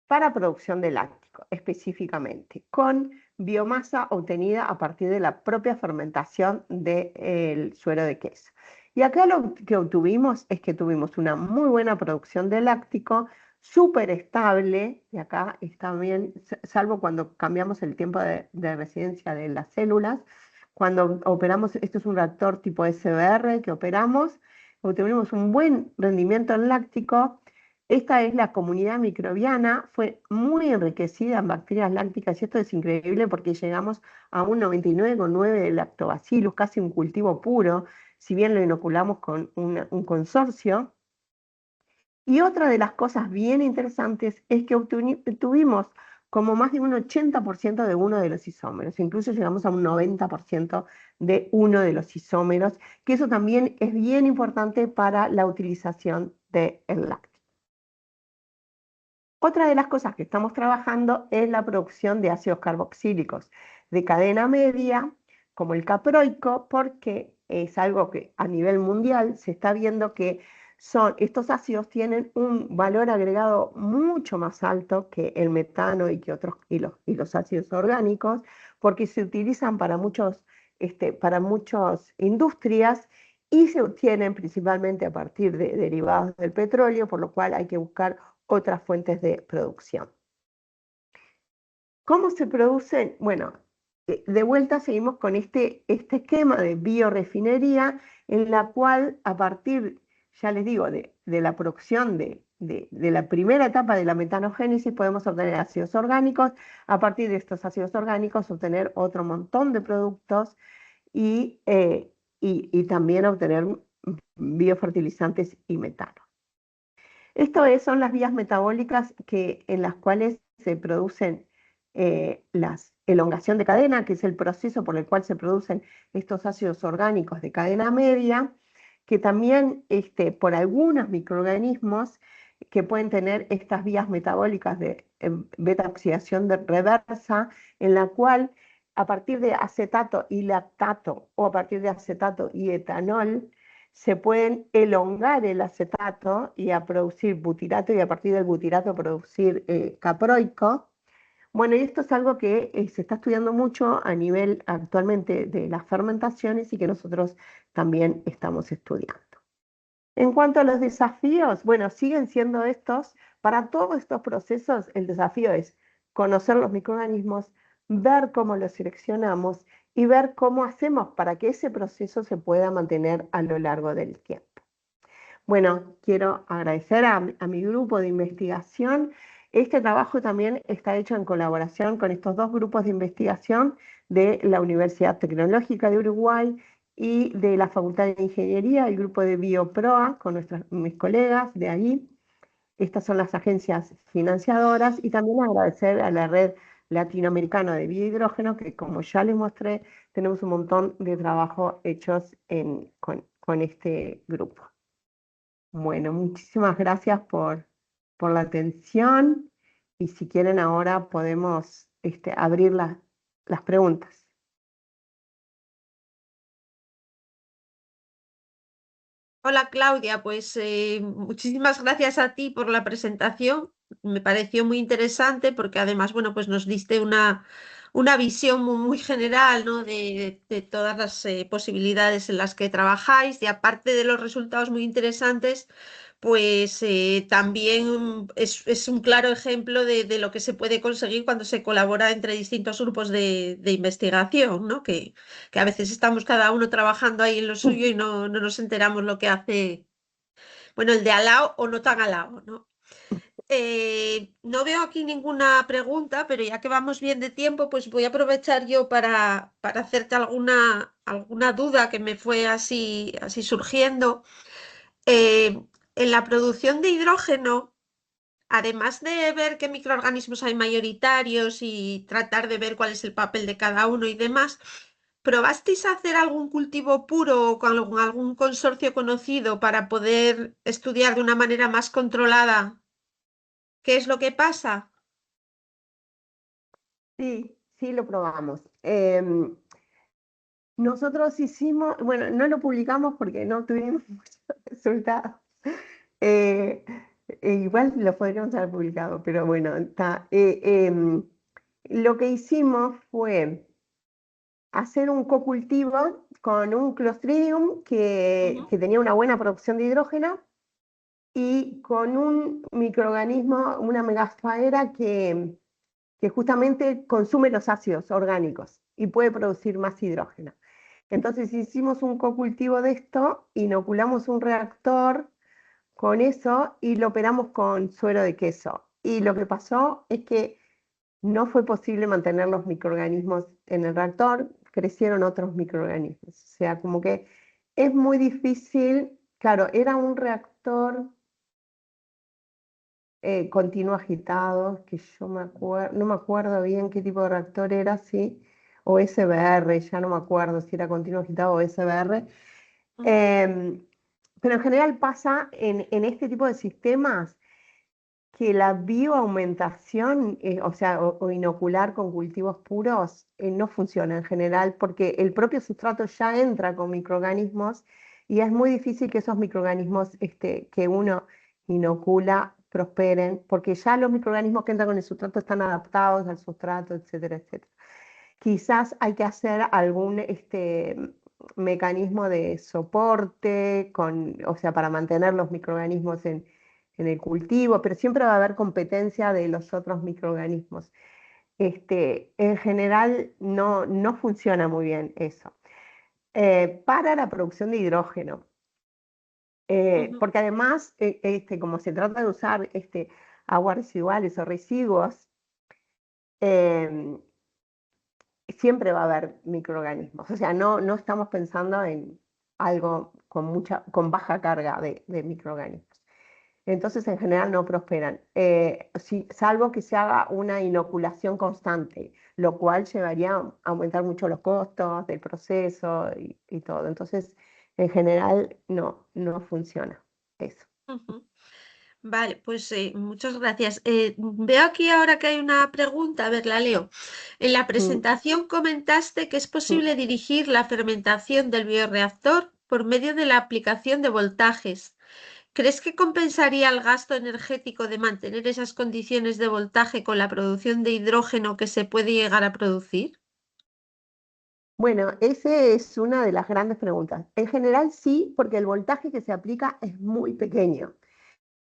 para producción de láctico, específicamente, con biomasa obtenida a partir de la propia fermentación del suero de queso. Y acá lo que obtuvimos es que tuvimos una muy buena producción de láctico, súper estable, y acá está bien, salvo cuando cambiamos el tiempo de residencia de las células. Cuando operamos, esto es un reactor tipo SBR que operamos, obtuvimos un buen rendimiento en láctico. Esta es la comunidad microbiana, fue muy enriquecida en bacterias lácticas y esto es increíble porque llegamos a un 99,9 de lactobacillus, casi un cultivo puro, si bien lo inoculamos con un consorcio. Y otra de las cosas bien interesantes es que obtuvimos como más de un 80% de uno de los isómeros, incluso llegamos a un 90% de uno de los isómeros, que eso también es bien importante para la utilización del lácteo. Otra de las cosas que estamos trabajando es la producción de ácidos carboxílicos de cadena media, como el caproico, porque es algo que a nivel mundial se está viendo que estos ácidos tienen un valor agregado mucho más alto que el metano y que otros, y los ácidos orgánicos, porque se utilizan para muchas industrias y se obtienen principalmente a partir de derivados del petróleo, por lo cual hay que buscar otras fuentes de producción. ¿Cómo se producen? Bueno, de vuelta seguimos con este esquema de biorefinería en la cual a partir, ya les digo, de la producción de la primera etapa de la metanogénesis podemos obtener ácidos orgánicos, a partir de estos ácidos orgánicos obtener otro montón de productos y también obtener biofertilizantes y metano. Son las vías metabólicas en las cuales se producen la elongación de cadena, que es el proceso por el cual se producen estos ácidos orgánicos de cadena media, que también por algunos microorganismos que pueden tener estas vías metabólicas de beta-oxidación reversa, en la cual a partir de acetato y lactato o a partir de acetato y etanol, se pueden elongar el acetato y a producir butirato y a partir del butirato producir caproico. Bueno, y esto es algo que se está estudiando mucho a nivel actualmente de las fermentaciones y que nosotros también estamos estudiando. En cuanto a los desafíos, bueno, siguen siendo estos. Para todos estos procesos, el desafío es conocer los microorganismos, ver cómo los seleccionamos y ver cómo hacemos para que ese proceso se pueda mantener a lo largo del tiempo. Bueno, quiero agradecer a mi grupo de investigación. Este trabajo también está hecho en colaboración con estos dos grupos de investigación de la Universidad Tecnológica de Uruguay y de la Facultad de Ingeniería, el grupo de BioProa, con mis colegas de ahí. Estas son las agencias financiadoras y también agradecer a la Red Latinoamericana de Biohidrógeno, que como ya les mostré, tenemos un montón de trabajo hechos con este grupo. Bueno, muchísimas gracias por la atención y si quieren ahora podemos abrir las preguntas. Hola Claudia, pues muchísimas gracias a ti por la presentación. Me pareció muy interesante porque además, bueno, pues nos diste una visión muy general, ¿no? de todas las posibilidades en las que trabajáis y aparte de los resultados muy interesantes, pues también es un claro ejemplo de lo que se puede conseguir cuando se colabora entre distintos grupos de investigación, ¿no? Que a veces estamos cada uno trabajando ahí en lo suyo y no nos enteramos lo que hace, bueno, el de al lado o no tan al lado, ¿no? No veo aquí ninguna pregunta, pero ya que vamos bien de tiempo, pues voy a aprovechar yo para hacerte alguna duda que me fue así surgiendo. En la producción de hidrógeno, además de ver qué microorganismos hay mayoritarios y tratar de ver cuál es el papel de cada uno y demás, ¿probasteis a hacer algún cultivo puro o con algún consorcio conocido para poder estudiar de una manera más controlada qué es lo que pasa? Sí, sí lo probamos. Nosotros hicimos, bueno, no lo publicamos porque no tuvimos muchos resultados. Eh, igual lo podríamos haber publicado, pero bueno, está. Lo que hicimos fue hacer un cocultivo con un Clostridium que tenía una buena producción de hidrógeno y con un microorganismo, una megafaera que justamente consume los ácidos orgánicos y puede producir más hidrógeno. Entonces hicimos un cocultivo de esto, inoculamos un reactor con eso y lo operamos con suero de queso. Y lo que pasó es que no fue posible mantener los microorganismos en el reactor, crecieron otros microorganismos. O sea, como que es muy difícil, claro, era un reactor continuo agitado, que yo no me acuerdo bien qué tipo de reactor era, sí, o SBR, ya no me acuerdo si era continuo agitado o SBR. Pero en general pasa en este tipo de sistemas que la bioaumentación, o sea, o inocular con cultivos puros, no funciona en general porque el propio sustrato ya entra con microorganismos y es muy difícil que esos microorganismos que uno inocula prosperen, porque ya los microorganismos que entran con el sustrato están adaptados al sustrato, etcétera, etcétera. Quizás hay que hacer algún mecanismo de soporte, o sea, para mantener los microorganismos en el cultivo, pero siempre va a haber competencia de los otros microorganismos. En general no funciona muy bien eso. Para la producción de hidrógeno, Ujú. porque además, como se trata de usar aguas residuales o residuos, eh, siempre va a haber microorganismos. O sea, no estamos pensando en algo con baja carga de microorganismos. Entonces, en general no prosperan, salvo que se haga una inoculación constante, lo cual llevaría a aumentar mucho los costos del proceso y todo. Entonces, en general no funciona eso. Ujú. Vale, pues muchas gracias. Veo aquí ahora que hay una pregunta, a ver, la leo. En la Mm, presentación comentaste que es mm. posible dirigir la fermentación del bioreactor por medio de la aplicación de voltajes. ¿Crees que compensaría el gasto energético de mantener esas condiciones de voltaje con la producción de hidrógeno que se puede llegar a producir? Bueno, esa es una de las grandes preguntas. En general sí, porque el voltaje que se aplica es muy pequeño.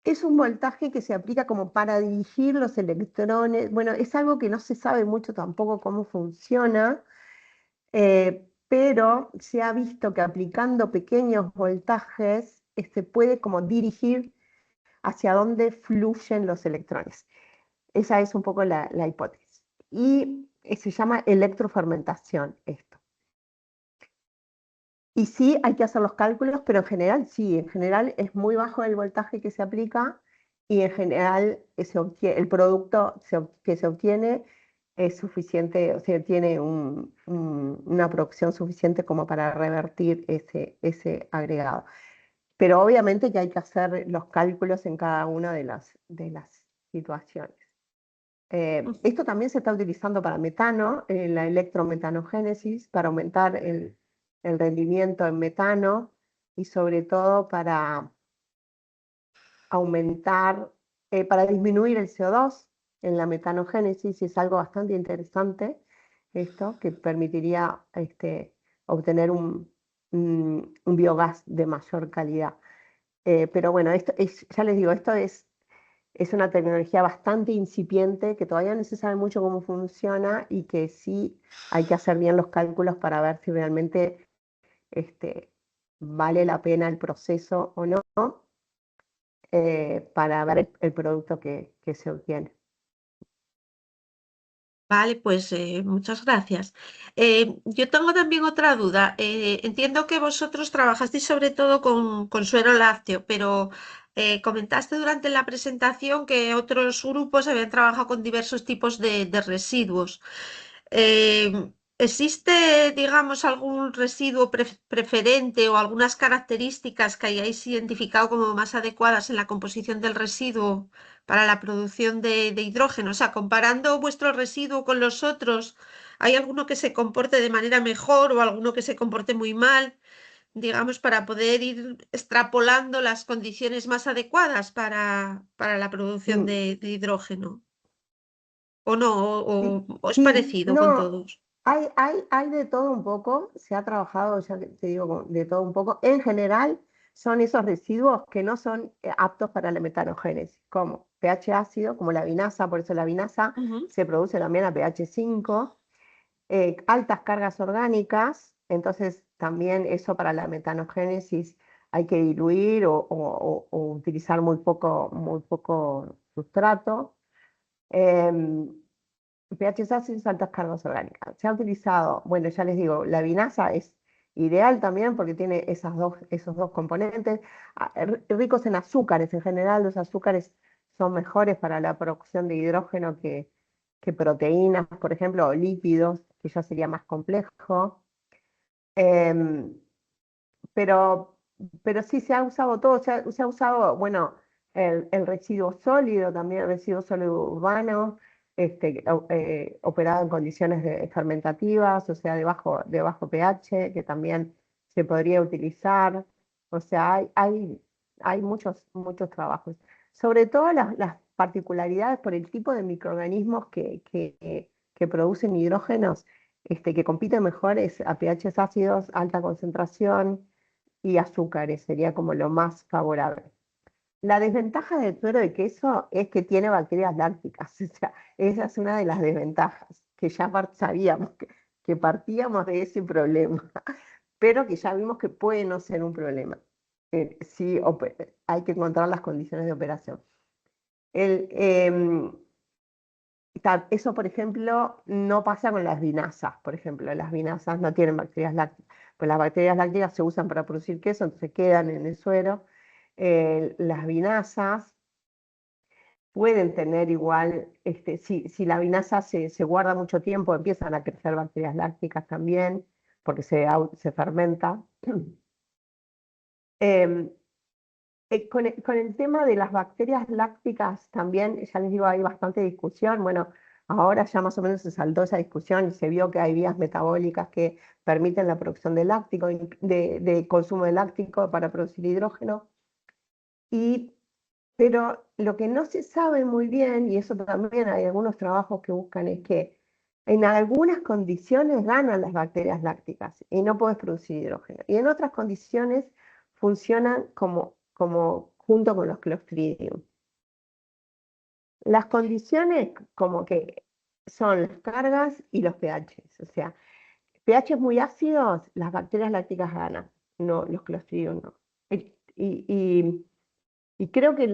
Es un voltaje que se aplica como para dirigir los electrones. Bueno, es algo que no se sabe mucho tampoco cómo funciona, pero se ha visto que aplicando pequeños voltajes se puede como dirigir hacia dónde fluyen los electrones. Esa es un poco la hipótesis. Y se llama electrofermentación esto. Y sí, hay que hacer los cálculos, pero en general sí, en general es muy bajo el voltaje que se aplica y en general el producto que se obtiene es suficiente, o sea, tiene una producción suficiente como para revertir ese agregado. Pero obviamente que hay que hacer los cálculos en cada una de las situaciones. Ujú. Esto también se está utilizando para metano, en la electrometanogénesis, para aumentar el rendimiento en metano y sobre todo para aumentar, para disminuir el CO2 en la metanogénesis, y es algo bastante interesante esto, que permitiría obtener un biogás de mayor calidad. Pero bueno, ya les digo, esto es una tecnología bastante incipiente, que todavía no se sabe mucho cómo funciona y que sí hay que hacer bien los cálculos para ver si realmente vale la pena el proceso o no, para ver el producto que se obtiene. Vale, pues muchas gracias. Yo tengo también otra duda. Entiendo que vosotros trabajasteis sobre todo con suero lácteo, pero comentaste durante la presentación que otros grupos habían trabajado con diversos tipos de residuos. ¿Existe, digamos, algún residuo preferente o algunas características que hayáis identificado como más adecuadas en la composición del residuo para la producción de hidrógeno? O sea, comparando vuestro residuo con los otros, ¿hay alguno que se comporte de manera mejor o alguno que se comporte muy mal? Digamos, para poder ir extrapolando las condiciones más adecuadas para la producción Mm, de hidrógeno. ¿O no? sí, ¿O es sí, parecido con no, todos? hay de todo un poco, se ha trabajado, ya que te digo, de todo un poco. En general, son esos residuos que no son aptos para la metanogénesis, como pH ácido, como la vinasa, por eso la vinasa Ujú. se produce también a pH 5, altas cargas orgánicas, entonces también eso para la metanogénesis hay que diluir o utilizar muy poco sustrato. Em, pH ácidos, altas cargas orgánicas. Se ha utilizado, bueno, ya les digo, la vinasa es ideal también porque tiene esos dos componentes, ricos en azúcares. En general, los azúcares son mejores para la producción de hidrógeno que proteínas, por ejemplo, o lípidos, que ya sería más complejo. Em, pero, pero sí se ha usado todo, se ha usado, bueno, el residuo sólido también, el residuo sólido urbano, operado en condiciones fermentativas, o sea, de bajo pH, que también se podría utilizar. O sea, hay muchos trabajos. Sobre todo las particularidades por el tipo de microorganismos que producen hidrógenos, que compiten mejor es a pHs ácidos, alta concentración y azúcares, sería como lo más favorable. La desventaja del suero de queso es que tiene bacterias lácticas, o sea, esa es una de las desventajas, que ya sabíamos que partíamos de ese problema, pero que ya vimos que puede no ser un problema. Sí, hay que encontrar las condiciones de operación. El, eso, por ejemplo, no pasa con las vinazas, por ejemplo, las vinazas no tienen bacterias lácticas, pues las bacterias lácticas se usan para producir queso, entonces quedan en el suero. Las vinazas pueden tener igual, si la vinaza se guarda mucho tiempo, empiezan a crecer bacterias lácticas también, porque se fermenta. Em, con el tema de las bacterias lácticas también, ya les digo, hay bastante discusión. Bueno, ahora ya más o menos se saldó esa discusión y se vio que hay vías metabólicas que permiten la producción de láctico, de consumo de láctico para producir hidrógeno. Pero lo que no se sabe muy bien, y eso también hay algunos trabajos que buscan, es que en algunas condiciones ganan las bacterias lácticas y no puedes producir hidrógeno. Y en otras condiciones funcionan como junto con los Clostridium. Las condiciones como que son las cargas y los pHs. O sea, pHs muy ácidos, las bacterias lácticas ganan, no, los Clostridium no. Y, y- y creo que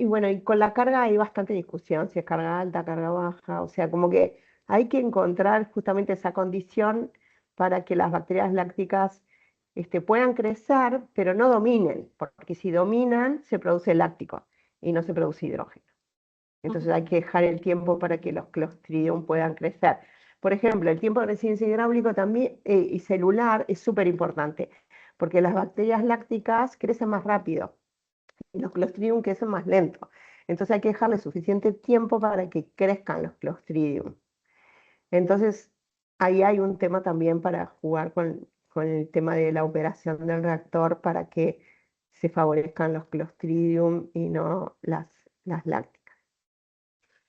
bueno, y con la carga hay bastante discusión, si es carga alta, carga baja, o sea, como que hay que encontrar justamente esa condición para que las bacterias lácticas puedan crecer, pero no dominen, porque si dominan se produce láctico y no se produce hidrógeno. Entonces hay que dejar el tiempo para que los Clostridium puedan crecer. Por ejemplo, el tiempo de residencia hidráulico también, y celular es súper importante, porque las bacterias lácticas crecen más rápido y los Clostridium crecen más lento. Entonces hay que dejarle suficiente tiempo para que crezcan los Clostridium. Entonces ahí hay un tema también para jugar con el tema de la operación del reactor para que se favorezcan los Clostridium y no las lácticas.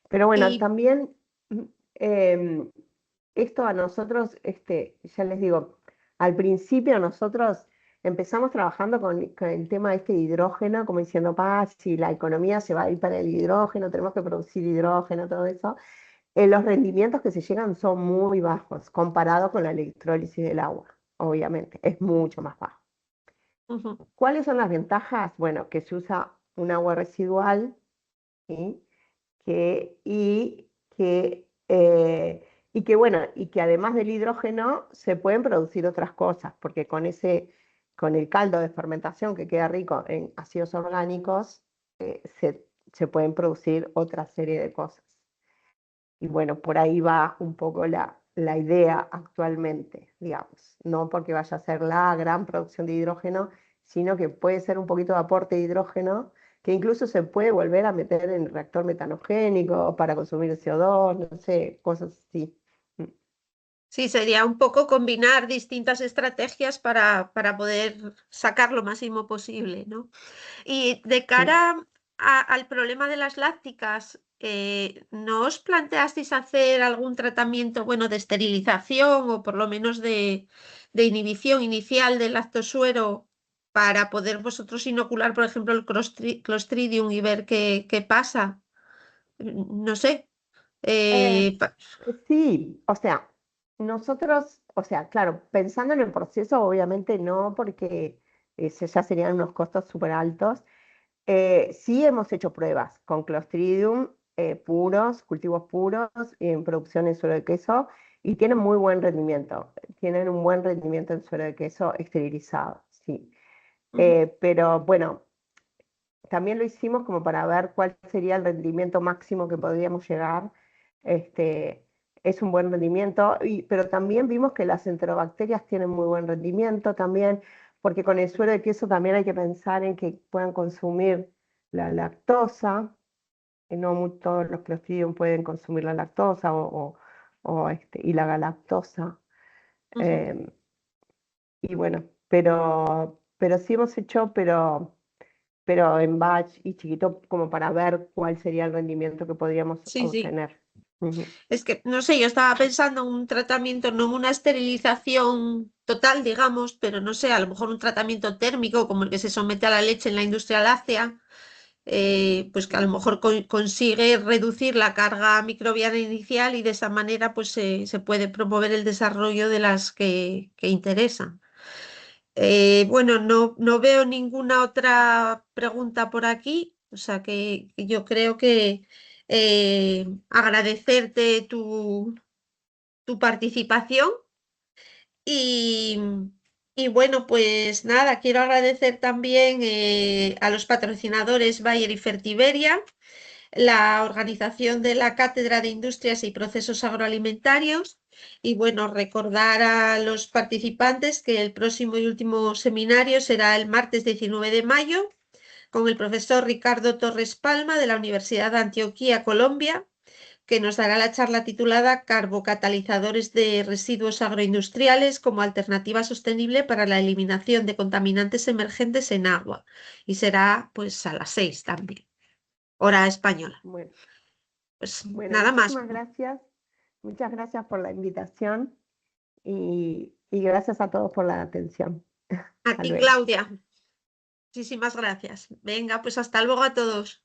Pero bueno, Y también em, esto a nosotros, ya les digo, al principio nosotros empezamos trabajando con el tema de hidrógeno, como diciendo, si la economía se va a ir para el hidrógeno, tenemos que producir hidrógeno, todo eso. Los rendimientos que se llegan son muy bajos comparado con la electrólisis del agua, obviamente, es mucho más bajo. ujú. ¿Cuáles son las ventajas? Bueno, que se usa un agua residual, ¿sí? que, y, que, y que, bueno, y que además del hidrógeno se pueden producir otras cosas, porque con el caldo de fermentación que queda rico en ácidos orgánicos, se pueden producir otra serie de cosas. Y bueno, por ahí va un poco la idea actualmente, digamos, no porque vaya a ser la gran producción de hidrógeno, sino que puede ser un poquito de aporte de hidrógeno, que incluso se puede volver a meter en el reactor metanogénico para consumir CO2, no sé, cosas así. Mm. Sí, sería un poco combinar distintas estrategias para poder sacar lo máximo posible, ¿no? Y de Sí. cara al problema de las lácticas, ¿no os planteasteis hacer algún tratamiento, bueno, de esterilización o por lo menos de inhibición inicial del lactosuero para poder vosotros inocular, por ejemplo, el Clostridium y ver qué pasa? No sé. Eh, eh, pa- sí, o sea, nosotros, o sea, claro, pensando en el proceso, obviamente no, porque ya serían unos costos súper altos. Sí hemos hecho pruebas con Clostridium puros, cultivos puros, en producción en suero de queso, y tienen muy buen rendimiento. Tienen un buen rendimiento en suero de queso esterilizado, sí. Ujú. Pero bueno, también lo hicimos como para ver cuál sería el rendimiento máximo que podríamos llegar. Este, es un buen rendimiento, pero también vimos que las enterobacterias tienen muy buen rendimiento también, porque con el suero de queso también hay que pensar en que puedan consumir la lactosa, y no todos los Clostridium pueden consumir la lactosa y la galactosa. Ujú. em, y bueno, pero pero sí hemos hecho, pero en batch y chiquito, como para ver cuál sería el rendimiento que podríamos Sí, sí. obtener. Ujú. Es que, no sé, yo estaba pensando en un tratamiento, no en una esterilización total, digamos, pero no sé, a lo mejor un tratamiento térmico como el que se somete a la leche en la industria láctea, pues que a lo mejor consigue reducir la carga microbiana inicial y de esa manera pues se puede promover el desarrollo de las que interesan. Bueno, no veo ninguna otra pregunta por aquí, o sea que yo creo que agradecerte tu participación y, y bueno, pues nada, quiero agradecer también a los patrocinadores Bayer y Fertiberia, la organización de la Cátedra de Industrias y Procesos Agroalimentarios y bueno, recordar a los participantes que el próximo y último seminario será el martes 19 de mayo con el profesor Ricardo Torres Palma de la Universidad de Antioquia, Colombia, que nos dará la charla titulada Carbocatalizadores de residuos agroindustriales como alternativa sostenible para la eliminación de contaminantes emergentes en agua. Y será pues a las 6 también, hora española. Bueno, Pues bueno, nada más. muchísimas gracias. Muchas gracias por la invitación y gracias a todos por la atención. A Hasta ti, luego. Claudia. Muchísimas gracias. Venga, pues hasta luego a todos.